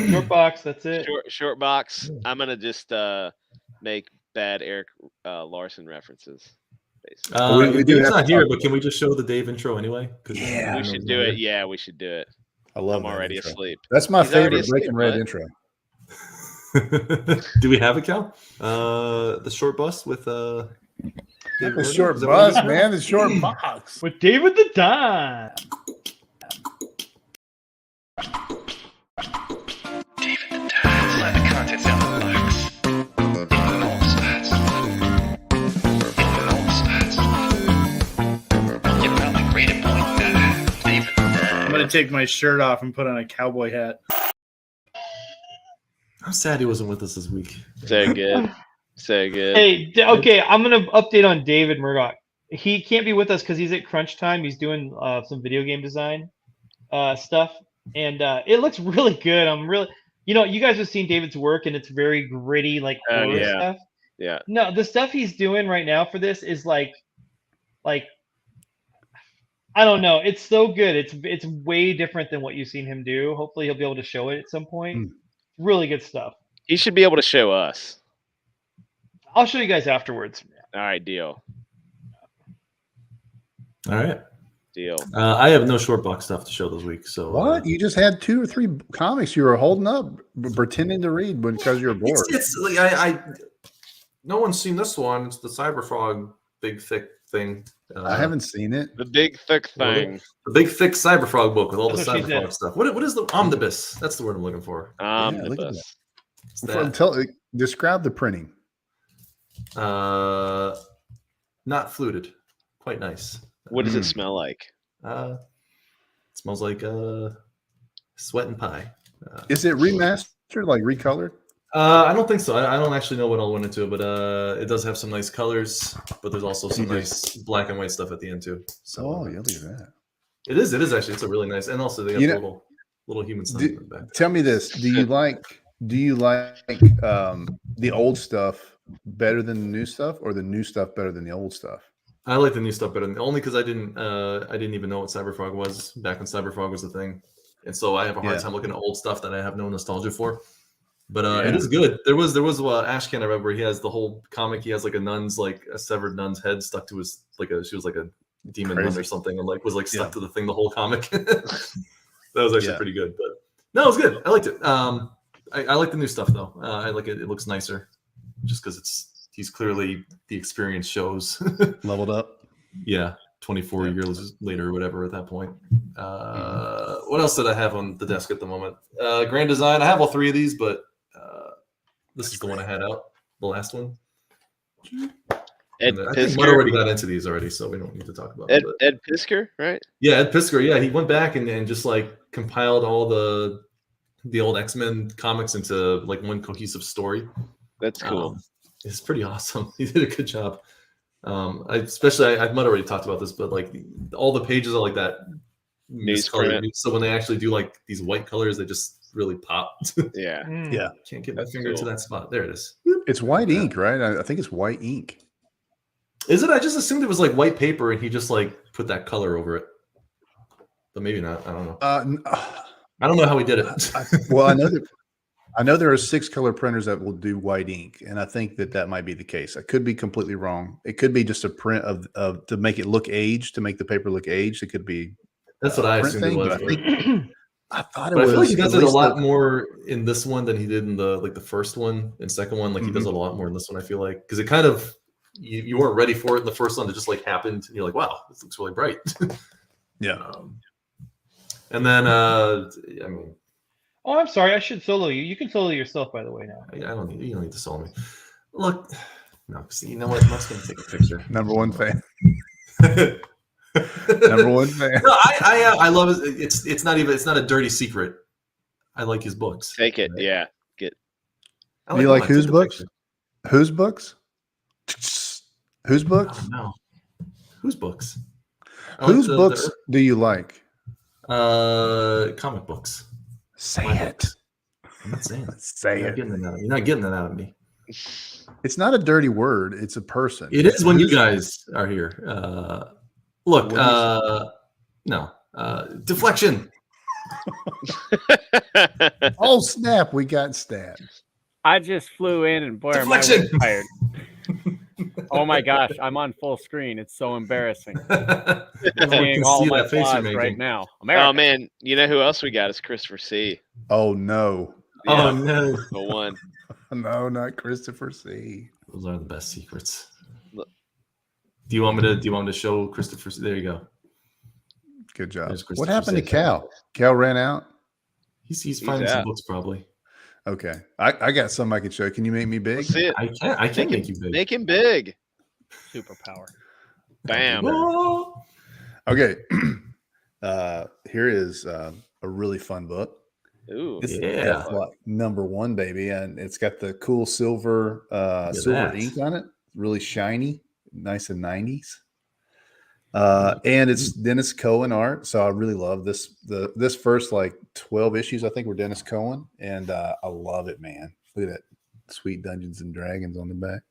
Short box. That's it. Short box. I'm gonna just make bad Eric Larson references. He's not here, but can we just show the Dave intro anyway? Yeah, we should do it. Yeah, we should do it. I love. I'm already intro. asleep. That's my He's already favorite Breaking asleep, Red bud. intro. Do we have it, Cal? The short bus with The short bus, man. The short box. With David the Don. Slide the contents out of the box. In all spots. In all spots. You're probably rated point David. I'm gonna take my shirt off and put on a cowboy hat. I'm sad he wasn't with us this week. So good. So good. Hey, okay, I'm gonna update on David Murdoch. He can't be with us because he's at crunch time. He's doing some video game design stuff, and it looks really good. I'm really, you guys have seen David's work, and it's very gritty, like horror stuff. Yeah. No, the stuff he's doing right now for this is like I don't know. It's so good. It's way different than what you've seen him do. Hopefully, he'll be able to show it at some point. Really good stuff. He should be able to show us. I'll show you guys afterwards. All right, deal. All right. Deal. I have no short box stuff to show this week. So What? You just had 2 or 3 comics you were holding up, pretending to read because you're bored. It's like I no one's seen this one. It's the Cyberfrog big thick thing. I haven't seen it. The big thick thing. The big thick Cyberfrog book with all the That's what she Cyberfrog said. stuff. What is the omnibus? That's the word I'm looking for. look at Omnibus. It's that. Describe the printing. Not fluted. Quite nice. What does it smell like? It smells like sweat and pie. Is it remastered, like recolored? I don't think so. I don't actually know what all went into it, but it does have some nice colors. But there's also some nice black and white stuff at the end too. So Yeah, look at that. it is actually. It's a really nice, and also they got little human stuff in the back. Tell me this: Do you like the old stuff better than the new stuff, or the new stuff better than the old stuff? I like the new stuff better, only because I didn't even know what Cyberfrog was back when Cyberfrog was a thing, and so I have a hard time looking at old stuff that I have no nostalgia for. But it is good. There was Ashcan I read where he has the whole comic. He has like a severed nun's head stuck to his she was like a demon nun or something, and was stuck to the thing the whole comic. That was actually pretty good. But no, it was good. I liked it. I like the new stuff though. I like it. It looks nicer, just because he's clearly the experience shows. Leveled up. Yeah, 24 years later or whatever at that point. What else did I have on the desk at the moment? Grand Design. I have all three of these, but this is the one I had out, the last one. Ed I think Mutt already got into these already, so we don't need to talk about it. Ed Piskor, right? Yeah, Ed Piskor. Yeah, he went back and just compiled all the old X-Men comics into one cohesive story. That's cool. It's pretty awesome. He did a good job. I've already talked about this, but all the pages are like that miscolored. So when they actually do these white colors, they just really pop. Yeah. Yeah. Can't get my finger to that spot. There it is. It's white ink, right? I think it's white ink. Is it? I just assumed it was white paper and he just put that color over it. But maybe not. I don't know. I don't know how he did it. Well, I know there are 6 color printers that will do white ink, and I think that might be the case. I could be completely wrong. It could be just a print of to make it look aged, to make the paper look aged. It could be. That's what I assumed it was. I thought it but was. I feel like he does it a lot more in this one than he did in the the first one and second one. He does it a lot more in this one. I feel like because it kind of you weren't ready for it in the first one. It just happened, and you're like, wow, this looks really bright. Yeah. And then I mean. Oh, I'm sorry. I should solo you. You can solo yourself, by the way. Now. You don't need to solo me. Look, no. See, you know what? Mutt's gonna take a picture. Number one fan. Number one fan. No, I love it. It's not a dirty secret. I like his books. Take it. Yeah. Get. Do you like whose books? Whose books? Whose books? No. Whose books? Whose books do you like? Comic books. Say it. I'm not saying it. Say it. You're not getting that out of me. It's not a dirty word. It's a person. It is when you guys are here. Look, no. Deflection. Oh, snap. We got stabbed. I just flew in and boy, am I tired. Oh my gosh, I'm on full screen. It's so embarrassing. Seeing all my flaws right now. America. Oh man, you know who else we got is Christopher C. Oh no. Yeah, oh no. The one. No, not Christopher C. Those are the best secrets. Do you want me to show Christopher C? There you go. Good job. What happened to Cal? Cal ran out? He's finding some books probably. Okay. I got some I could show. Can you make me big? Let's see it. I can't make you big. Make him big. Superpower. Bam. Okay. Here is a really fun book. Ooh. It's yeah. number 1, baby. And it's got the cool silver ink on it. Really shiny. Nice and 90s. And it's Dennis Cohen art. So I really love this. This first 12 issues, I think, were Dennis Cohen. And I love it, man. Look at that sweet Dungeons and Dragons on the back.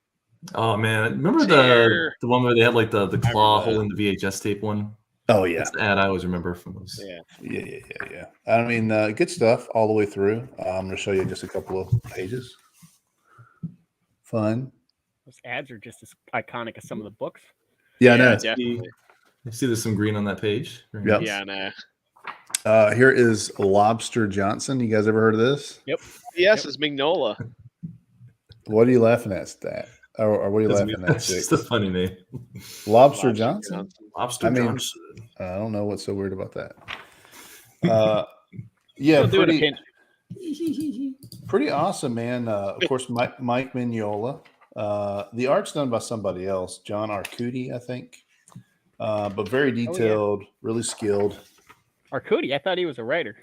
Oh man. Remember the one where they had the claw holding the VHS tape one? Oh yeah. That's the ad I always remember from those. Yeah. I mean, good stuff all the way through. I'm going to show you just a couple of pages. Fun. Those ads are just as iconic as some of the books. Yeah, I know. Definitely. You see there's some green on that page. Yep. Yeah, I know. Here is Lobster Johnson. You guys ever heard of this? Yep. Yes, it's Mignola. What are you laughing at, Stat? Or what are you laughing at? That's just a funny name. Lobster Johnson? Lobster I mean, Johnson. I don't know what's so weird about that. Yeah, We'll do it a pinch. pretty awesome, man. Of course, Mike Mignola. The art's done by somebody else, John Arcudi, I think. But very detailed, really skilled. Arcudi, I thought he was a writer.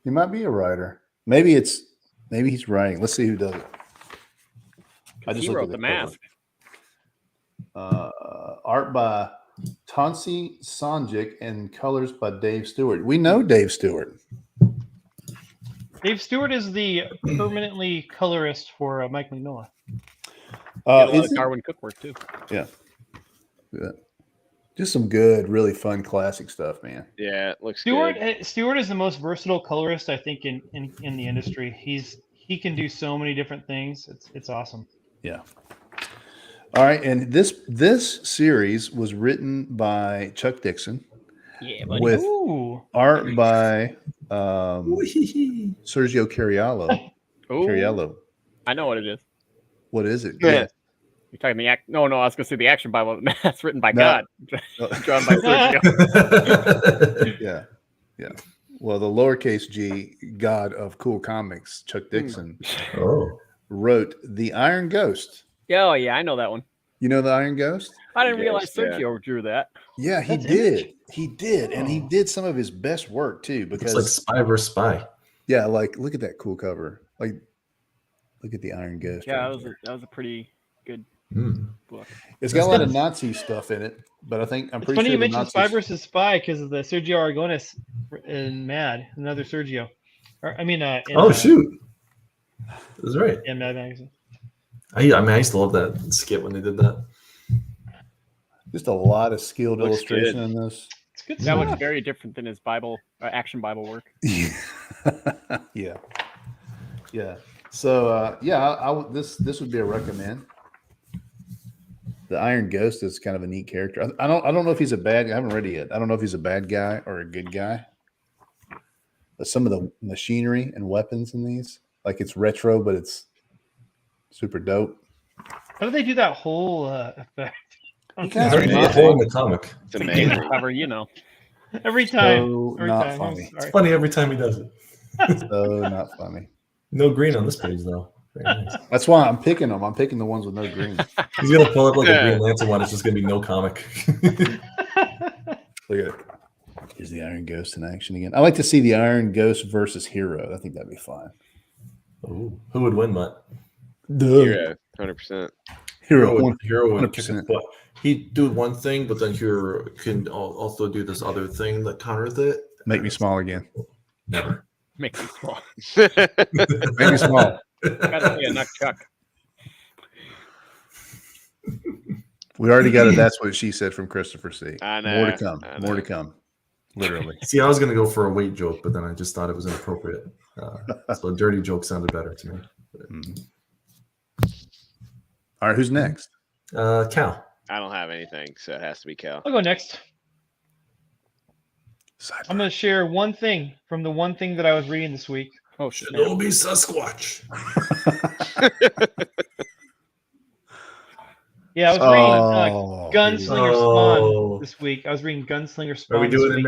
He might be a writer. Maybe he's writing. Let's see who does it. He wrote The Mask. Art by Tansi Sanjic and colors by Dave Stewart. We know Dave Stewart. Dave Stewart is the permanently colorist for Mike Mignola. Darwin Cook work too. Yeah. Just some good, really fun classic stuff, man. Yeah, it looks Stewart. good. Stewart is the most versatile colorist I think in the industry. He can do so many different things. It's awesome. Yeah. All right, and this series was written by Chuck Dixon. Yeah, buddy. With Ooh. art by Sergio Cariello. Ooh. Cariello. I know what it is. What is it? Yeah. You're talking the act. No, I was going to say the action Bible. That's written by God, drawn by Sergio. Yeah. Well, the lowercase G, God of cool comics, Chuck Dixon, wrote The Iron Ghost. Oh yeah, I know that one. You know The Iron Ghost? I didn't realize Sergio drew that. Yeah, he did. He did, and he did some of his best work too. Because It's like Spy vs. Spy. Yeah, like look at that cool cover. Like, look at the Iron Ghost. Yeah, right that was a pretty good book. It's got a lot of Nazi stuff in it, but I'm pretty It's funny sure you mentioned Nazis... Spy vs. Spy because of the Sergio Aragonés in Mad, another Sergio. Shoot, that's right. Yeah, Mad Magazine. I used to love that skit when they did that. Just a lot of skilled Looks illustration good. in this. It's good That stuff. looks very different than his Bible action Bible work. Yeah. So this would be a recommend. The Iron Ghost is kind of a neat character. I don't know if he's a bad guy. I haven't read it yet. I don't know if he's a bad guy or a good guy. But some of the machinery and weapons in these, like it's retro, but it's super dope. How do they do that whole effect? It's in the comic. It's amazing. Cover, you know. Every time. So Every not time. funny. It's funny every time he does it. So not funny. No green on this page though. Very nice. That's why I'm picking them. I'm picking the ones with no green. He's gonna pull up like a Green Lantern one. It's just gonna be no comic. Look at it. Here's the Iron Ghost in action again. I like to see the Iron Ghost versus Hero. I think that'd be fun. Ooh, who would win, Mutt? Hero, 100%. Hero would kick 100%. his butt. He'd do one thing, but then Hero can also do this other thing that counters it. Make me small again. Never. Make me small. Make me small. Gotta be a nut chuck. We already got it. That's what she said from Christopher C. I know. More to come. I know. More to come. Literally. See, I was gonna go for a weight joke, but then I just thought it was inappropriate. So a dirty joke sounded better to me. All right, who's next? Cal. I don't have anything, so it has to be Cal. I'll go next. I'm going to share one thing from the one thing that I was reading this week. Oh, shit. Shinobi Sasquatch. Yeah, I was reading Gunslinger Spawn this week. I was reading Gunslinger Spawn. Are we doing it?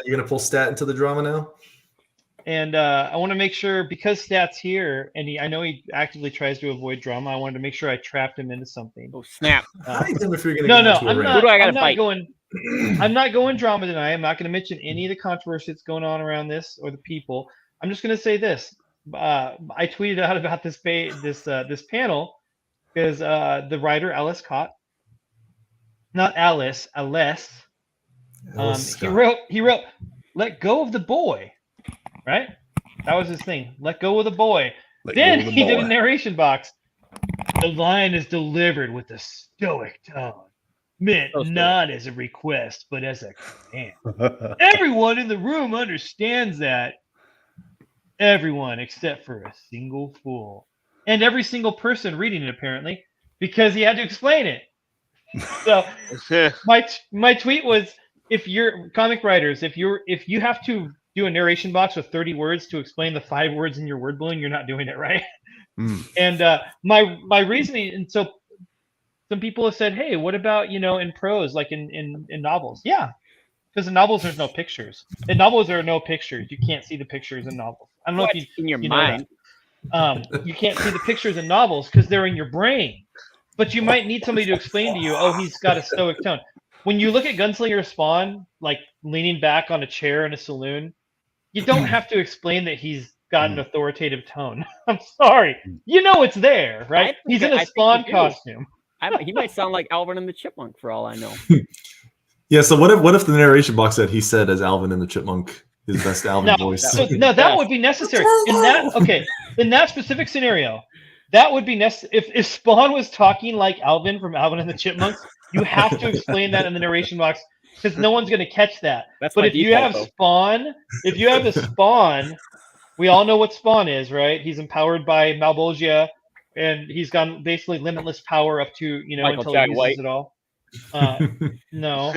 You're gonna pull Stat into the drama now? And I want to make sure, because Stat's here, and I know he actively tries to avoid drama. I wanted to make sure I trapped him into something. Oh, snap! If you're gonna No, get into a I'm rant. not. Who do I gotta I'm not fight? going. I'm not going drama tonight. I'm not going to mention any of the controversy that's going on around this or the people. I'm just going to say this. I tweeted out about this panel because the writer Alice Cott, not Alice, he wrote, "Let go of the boy," right? That was his thing. Let go of the boy. Then he did a narration box. The line is delivered with a stoic tone, meant not as a request, but as a command. Everyone in the room understands that. Everyone except for a single fool. And every single person reading it, apparently, because he had to explain it. So my tweet was, if you're comic writers, if you have to do a narration box with 30 words to explain the 5 words in your word balloon, you're not doing it right. And my reasoning, and so some people have said, hey, what about, in prose, like in novels? Yeah, because in novels there's no pictures. In novels there are no pictures. You can't see the pictures in novels. I don't know if you in your you mind. know that. You can't see the pictures in novels because they're in your brain. But you might need somebody to explain to you, oh, he's got a stoic tone. When you look at Gunslinger Spawn, like leaning back on a chair in a saloon, you don't have to explain that he's got an authoritative tone. I'm sorry. You know it's there, right? He's in a Spawn costume. He might sound like Alvin and the Chipmunk for all I know. Yeah, so what if the narration box said he said as Alvin and the Chipmunk, his best Alvin voice? That would be necessary. In that specific scenario, that would be necessary. If Spawn was talking like Alvin from Alvin and the Chipmunks, you have to explain that in the narration box because no one's going to catch that. But if you have Spawn, the Spawn, we all know what Spawn is, right? He's empowered by Malbolgia, and he's got basically limitless power up to, until he uses it all. No.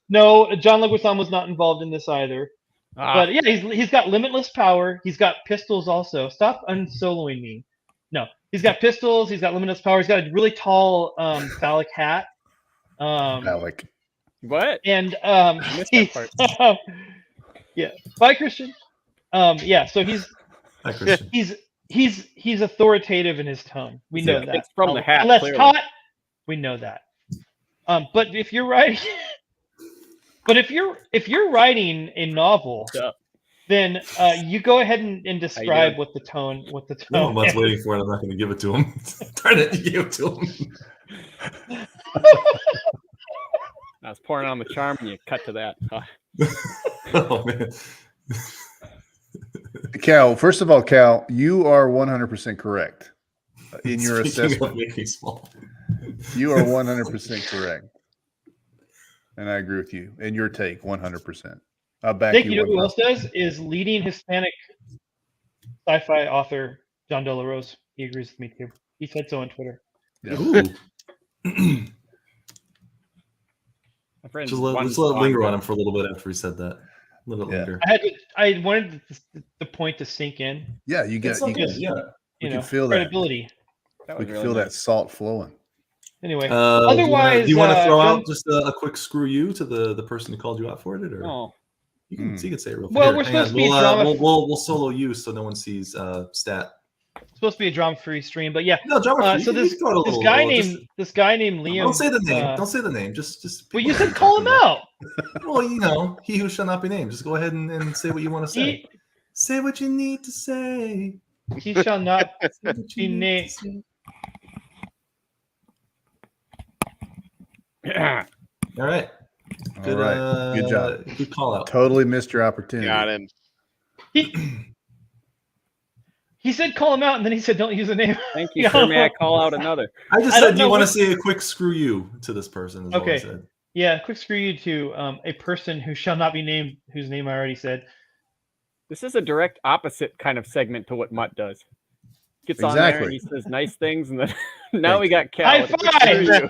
No, John Leguizamo was not involved in this either. But yeah, he's got limitless power. He's got pistols also. Stop unsoloing me. No, he's got pistols. He's got limitless power. He's got a really tall phallic hat. Phallic. What? And that part. yeah. Bye, Christian. Yeah. So he's authoritative in his tone. We know that. It's from the hat. Unless taught, we know that. But if you're writing, if you're writing a novel, then you go ahead and describe what the tone. No one's waiting for it. I'm not going to give it to him. Darn it, you give it to him. I was pouring on the charm, and you cut to that. Oh man. Cal, first of all, Cal, you are 100% correct in your assessment. You are 100% correct. And I agree with you. And your take, 100%. I'll back you. You know who else does? Is leading Hispanic sci-fi author John De La Rose. He agrees with me too. He said so on Twitter. Yeah. Let's let it linger on him for a little bit after he said that. Let it linger. I wanted the point to sink in. Yeah, you can feel credibility. We can feel that salt flowing. Anyway, otherwise, do you want to throw out just a quick screw you to the person who called you out for it, or you can say it real quick. Well, we're supposed to be drama. We'll solo you so no one sees stat. It's supposed to be a drama-free stream, but yeah. No, drama-free. So this guy named Liam. Don't say the name. Don't say the name. Just. Well, you said call him out. Well, he who shall not be named. Just go ahead and say what you want to say. Say what you need to say. He shall not be named. All right. Good, good job. Good call out. Totally missed your opportunity. Got him. He said call him out, and then he said don't use a name. Thank you, sir. May I call out another? I just said, do you want to say a quick screw you to this person? Is all I said. Yeah, quick screw you to a person who shall not be named, whose name I already said. This is a direct opposite kind of segment to what Mutt does. Gets on there and he says nice things, and then now we got Cal. High five!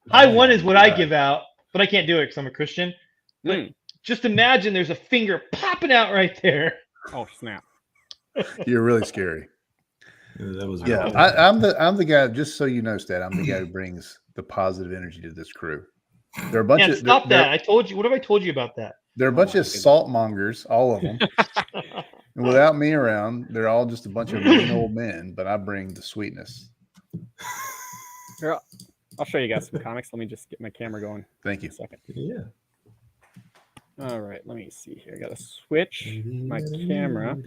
High one is what I give out, but I can't do it because I'm a Christian. But just imagine there's a finger popping out right there. Oh snap! You're really scary. That was I'm the guy. Just so you know, Stat, I'm the guy who brings the positive energy to this crew. There are a bunch of stop that. I told you. What have I told you about that? They're a bunch of salt mongers, all of them. And without me around, they're all just a bunch of mean old men. But I bring the sweetness. Here, I'll show you guys some comics. Let me just get my camera going. Thank you. A second. Yeah. All right, let me see here. I got to switch my camera.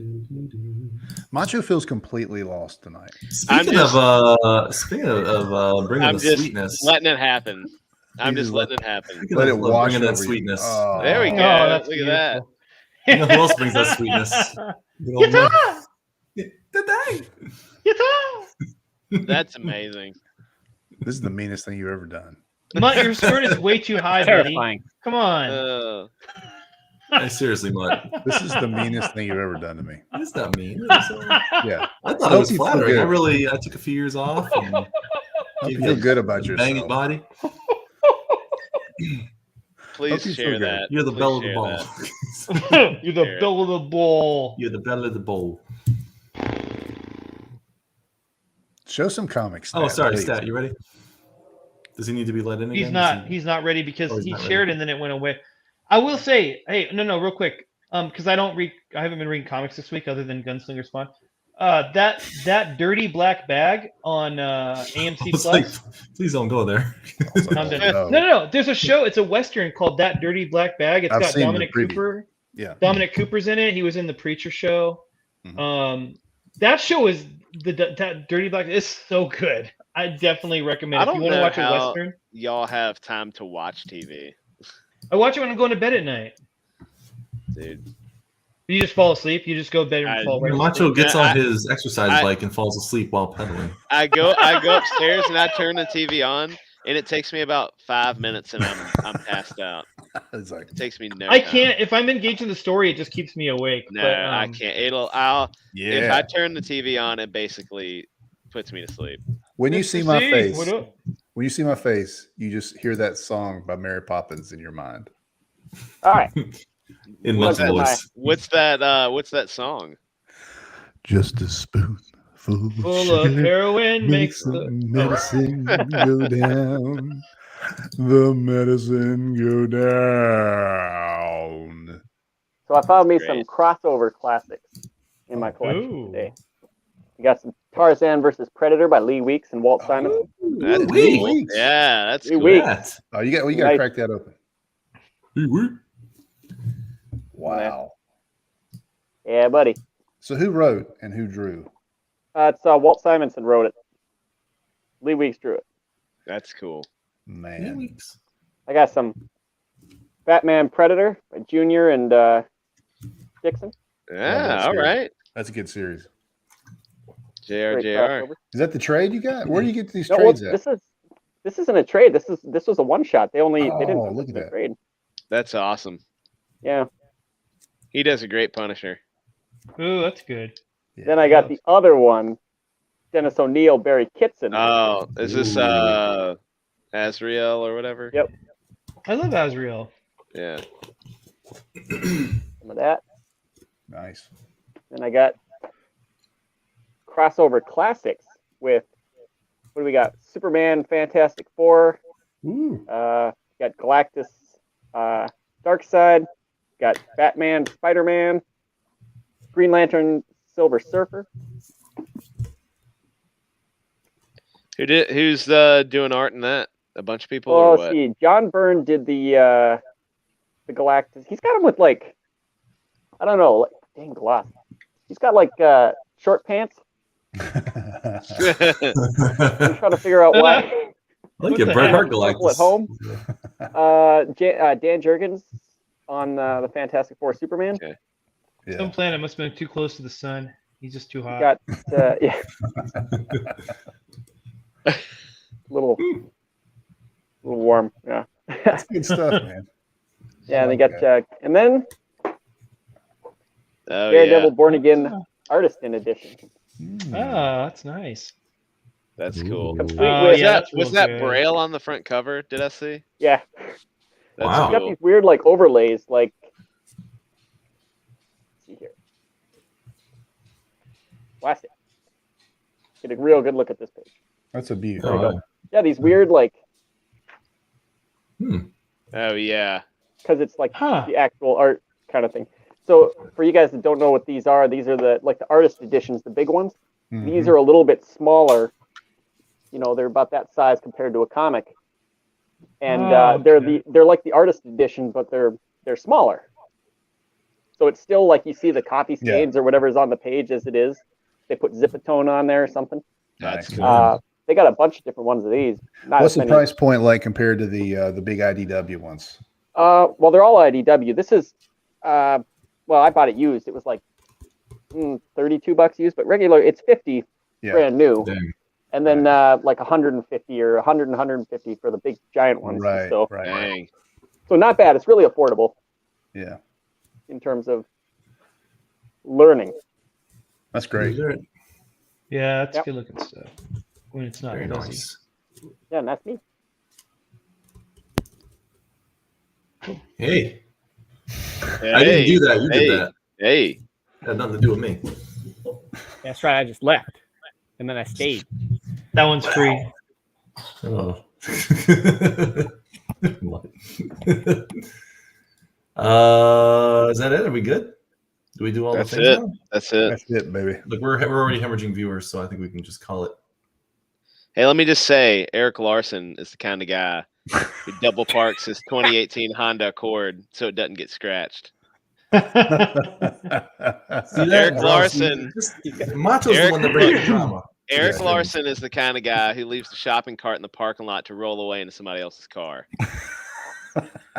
Macho feels completely lost tonight. Speaking of bringing the sweetness, letting it happen. I'm just letting it happen. Let it wash bringing over that sweetness. Oh, there we go. That's Look at that. You know who else brings that sweetness? That's amazing. This is the meanest thing you've ever done. Mutt, your skirt is way too high, buddy. Come on. Hey, seriously, Mutt. This is the meanest thing you've ever done to me. It's not mean. Yeah. I thought it was flattering. I took a few years off. And you feel good about yourself. Banging body. Please share that. You're the belle of the ball. You're the belle of the ball. You're the belle of the bowl. Show some comics. Oh, sorry, Stat. You ready? Does he need to be let in again? He's not ready because he's he not shared ready. and then it went away. I will say, hey, no, real quick, because I haven't been reading comics this week other than Gunslinger Spawn. That dirty black bag on AMC Plus. Like, please don't go there. No. There's a show. It's a Western called That Dirty Black Bag. It's got Dominic Cooper. Yeah. Dominic Cooper's in it. He was in the Preacher show. Mm-hmm. That show is that Dirty Black is so good. I definitely recommend it. If you want to watch a Western. Y'all have time to watch TV. I watch it when I'm going to bed at night. Dude. You just fall asleep. You just go to bed and fall right Macho asleep. gets on his exercise bike and falls asleep while pedaling. I go upstairs and I turn the TV on, and it takes me about 5 minutes, and I'm passed out. It takes me no. I can't. If I'm engaged in the story, it just keeps me awake. No, but, I can't. If I turn the TV on, it basically puts me to sleep. When you see my face, you just hear that song by Mary Poppins in your mind. All right. In much voice. What's that song? Just a spoonful full of heroin makes the medicine go down. The medicine go down. So I found me some crossover classics in my collection today. You got some Tarzan versus Predator by Lee Weeks and Walt Simonson. That's cool. Yeah, that's cool. Weeks. Oh, you got to crack that open. Wow. Yeah, buddy. So who wrote and who drew? It's Walt Simonson wrote it. Lee Weeks drew it. That's cool. Man. I got some Batman Predator by Junior and Dixon. Yeah, all right. That's a good series. JR. Is that the trade you got? Where do you get these No, trades at? This isn't a trade. This was a one shot. They didn't look at that. trade. That's awesome. Yeah. He does a great Punisher. Ooh, that's good. Yeah. Then I got the other one, Dennis O'Neil, Barry Kitson. Oh, is this Azrael or whatever? Yep. I love Azrael. Yeah. Some of that. Nice. Then I got crossover classics with, what do we got? Superman, Fantastic Four. Ooh. Got Galactus, Darkseid. Got Batman, Spider-Man, Green Lantern, Silver Surfer. Who's doing art in that? A bunch of people? Or Let's what? see. John Byrne did the Galactus. He's got him with like, I don't know, dang gloss. He's got like short pants. I'm trying to figure out why. I like it, Bret Hart Galactus. At home. Dan Jurgens on the Fantastic Four Superman. Okay. Yeah. Some planet must have been too close to the sun. He's just too hot. Got yeah. little warm. Yeah. That's good stuff, man. Yeah, and they got and then Oh, Daredevil Born Again Artist Edition. Ah, that's nice. That's cool. Was that good. Braille on the front cover? Did I see? Yeah. That's Wow. It's got cool. these weird like overlays, like. Let's see here. Watch it. Get a real good look at this page. That's a beauty. There you go. Yeah, these weird like. Oh yeah. Because it's like the actual art kind of thing. So for you guys that don't know what these are the like the artist editions, the big ones. Mm-hmm. These are a little bit smaller. You know, they're about that size compared to a comic. And they're like the artist edition, but they're smaller. So it's still like you see the copy stains or whatever is on the page as it is. They put Zipatone on there or something. That's cool. They got a bunch of different ones of these. What's the price point like compared to the big IDW ones? Well, they're all IDW. This is, well, I bought it used. It was like $32 used, but regular it's $50 brand new. Dang. And then like 150 or 150 for the big giant ones. Right. So, Dang. so not bad. It's really affordable. Yeah. In terms of learning. That's great. Yeah, that's good looking stuff. When it's not Very fuzzy. nice. Yeah, and that's me. Hey. I didn't do that. You did that. Hey. Had nothing to do with me. That's right. I just left, and then I stayed. That one's free. Oh. Is that it? Are we good? Do we do all That's the things it. now? That's it. That's it, baby. Look, we're already hemorrhaging viewers, so I think we can just call it. Hey, let me just say, Eric Larson is the kind of guy who double parks his 2018 Honda Accord so it doesn't get scratched. See that, Eric bro? Larson. Macho's the one that brings the drama. Eric Yeah. Larson is the kind of guy who leaves the shopping cart in the parking lot to roll away into somebody else's car.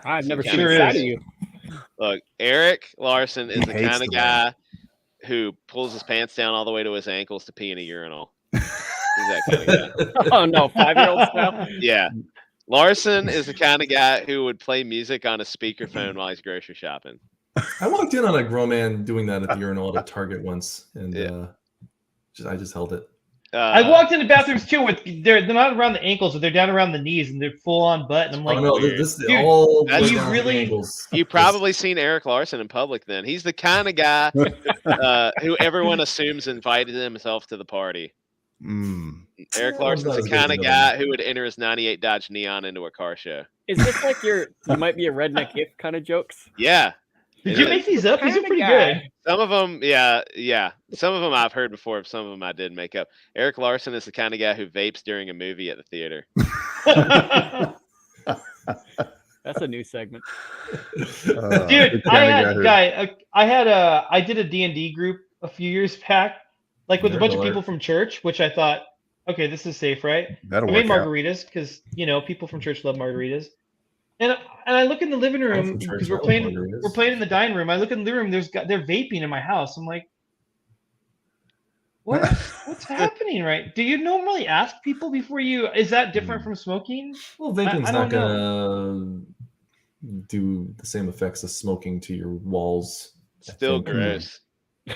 I've never He seen kinda a side is. of you. Look, Eric Larson is He the hates kind of the guy who pulls his pants down all the way to his ankles to pee in a urinal. He's that kind of guy. Oh no, 5-year-old style. Yeah. Larson is the kind of guy who would play music on a speakerphone while he's grocery shopping. I walked in on a grown man doing that at the urinal at Target once, and Yeah. I just held it. I walked into bathrooms too with they're not around the ankles, but they're down around the knees and they're full on butt. And I'm like, Oh no, weird. this is Dude, all that's- way you down to the really- ankles. You probably seen Eric Larson in public then. He's the kind of guy who everyone assumes invited himself to the party. Eric Larson's the kind of guy who would enter his 98 Dodge Neon into a car show. Is this like you might be a redneck if kind of jokes? Yeah. did you make these up? These are pretty good. Some of them, yeah. Some of them I've heard before. Some of them I did make up. Eric Larson is the kind of guy who vapes during a movie at the theater. That's a new segment. Dude, I did a D&D group a few years back, like with a bunch of people from church, which I thought, okay, this is safe, right? That'll I made work out. margaritas because people from church love margaritas. And I look in the living room because we're playing in the dining room. I look in the living room. They're vaping in my house. I'm like, what's happening, right? Do you normally ask people before you? Is that different from smoking? Well, vaping's I not don't gonna do the same effects as smoking to your walls. Still gross.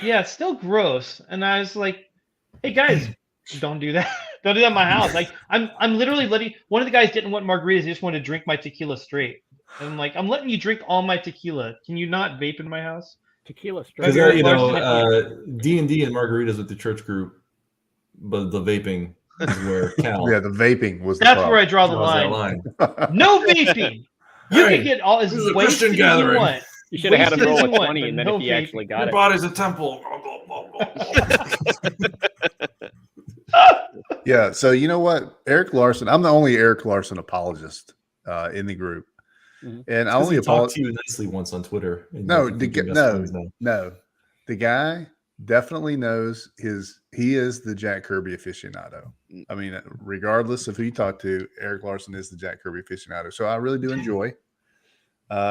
Yeah, it's still gross. And I was like, hey guys, don't do that. Don't do that in my house. Like I'm literally letting one of the guys didn't want margaritas, he just wanted to drink my tequila straight. And I'm like, I'm letting you drink all my tequila. Can you not vape in my house? Tequila straight. Because D&D and margaritas with the church group, but the vaping is where Cal. Yeah, the vaping was the That's problem. where I draw the line. No vaping. You can get all as This is a wasted Christian as gathering. you want. You should have had him roll Wasted a as you want, 20, but and then no if he vaping. actually got Your it. body's a temple. Yeah, so you know what? Eric Larson, I'm the only Eric Larson apologist in the group. And I only talked apologize to you nicely once on Twitter. and No, you think the, you're best no, friends now. no. The guy definitely knows he is the Jack Kirby aficionado. I mean, regardless of who you talk to, Eric Larson is the Jack Kirby aficionado. So I really do enjoy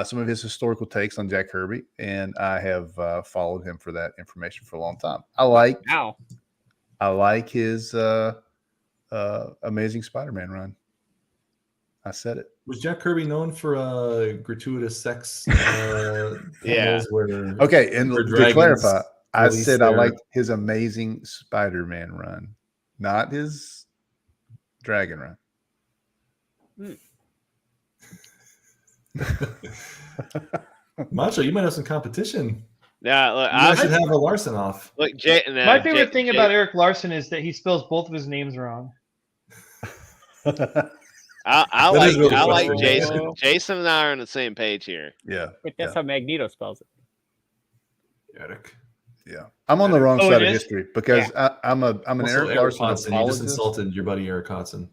some of his historical takes on Jack Kirby, and I have followed him for that information for a long time. I like his Amazing Spider-Man run. I said it. Was Jack Kirby known for gratuitous sex? Yeah. panels where Okay, and where to dragons clarify, I release said I their- liked his Amazing Spider-Man run, not his Dragon run. Macho, you might have some competition. Yeah, look, I should have a Larson off. Look, My favorite thing about Eric Larson is that he spells both of his names wrong. I That is really like frustrating. Jason. Jason and I are on the same page here. Yeah. But that's how Magneto spells it. Eric. Yeah, I'm on the wrong Oh, side it of is? history because I'm an Also, Eric Larson Hodson, you just apologist. insulted your buddy Eric Hodson.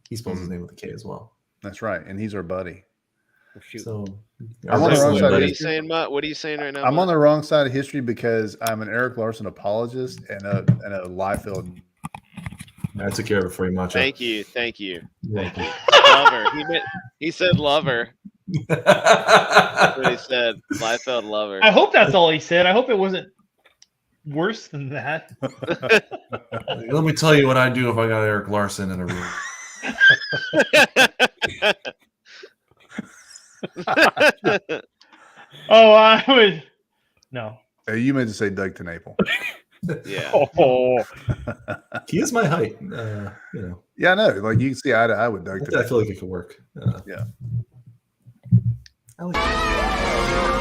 He spells his name with a K as well. That's right, and he's our buddy. Oh, shoot. So I'm on the wrong side of What are you history. saying, Mutt? What are you saying right now? I'm Mutt? on the wrong side of history because I'm an Eric Larson apologist and a Liefeld. I took care of it for you, Macho. Thank you. Thank you. Lover. He said lover. That's what he said. Liefeld lover. I hope that's all he said. I hope it wasn't worse than that. Let me tell you what I do if I got Eric Larson in a room. Oh, I would. No. You meant to say Doug TeNapel. Yeah. Oh, He is my height. Yeah, I know. Like you can see eye to eye with Doug I TeNapel. feel like it could work. Yeah. I like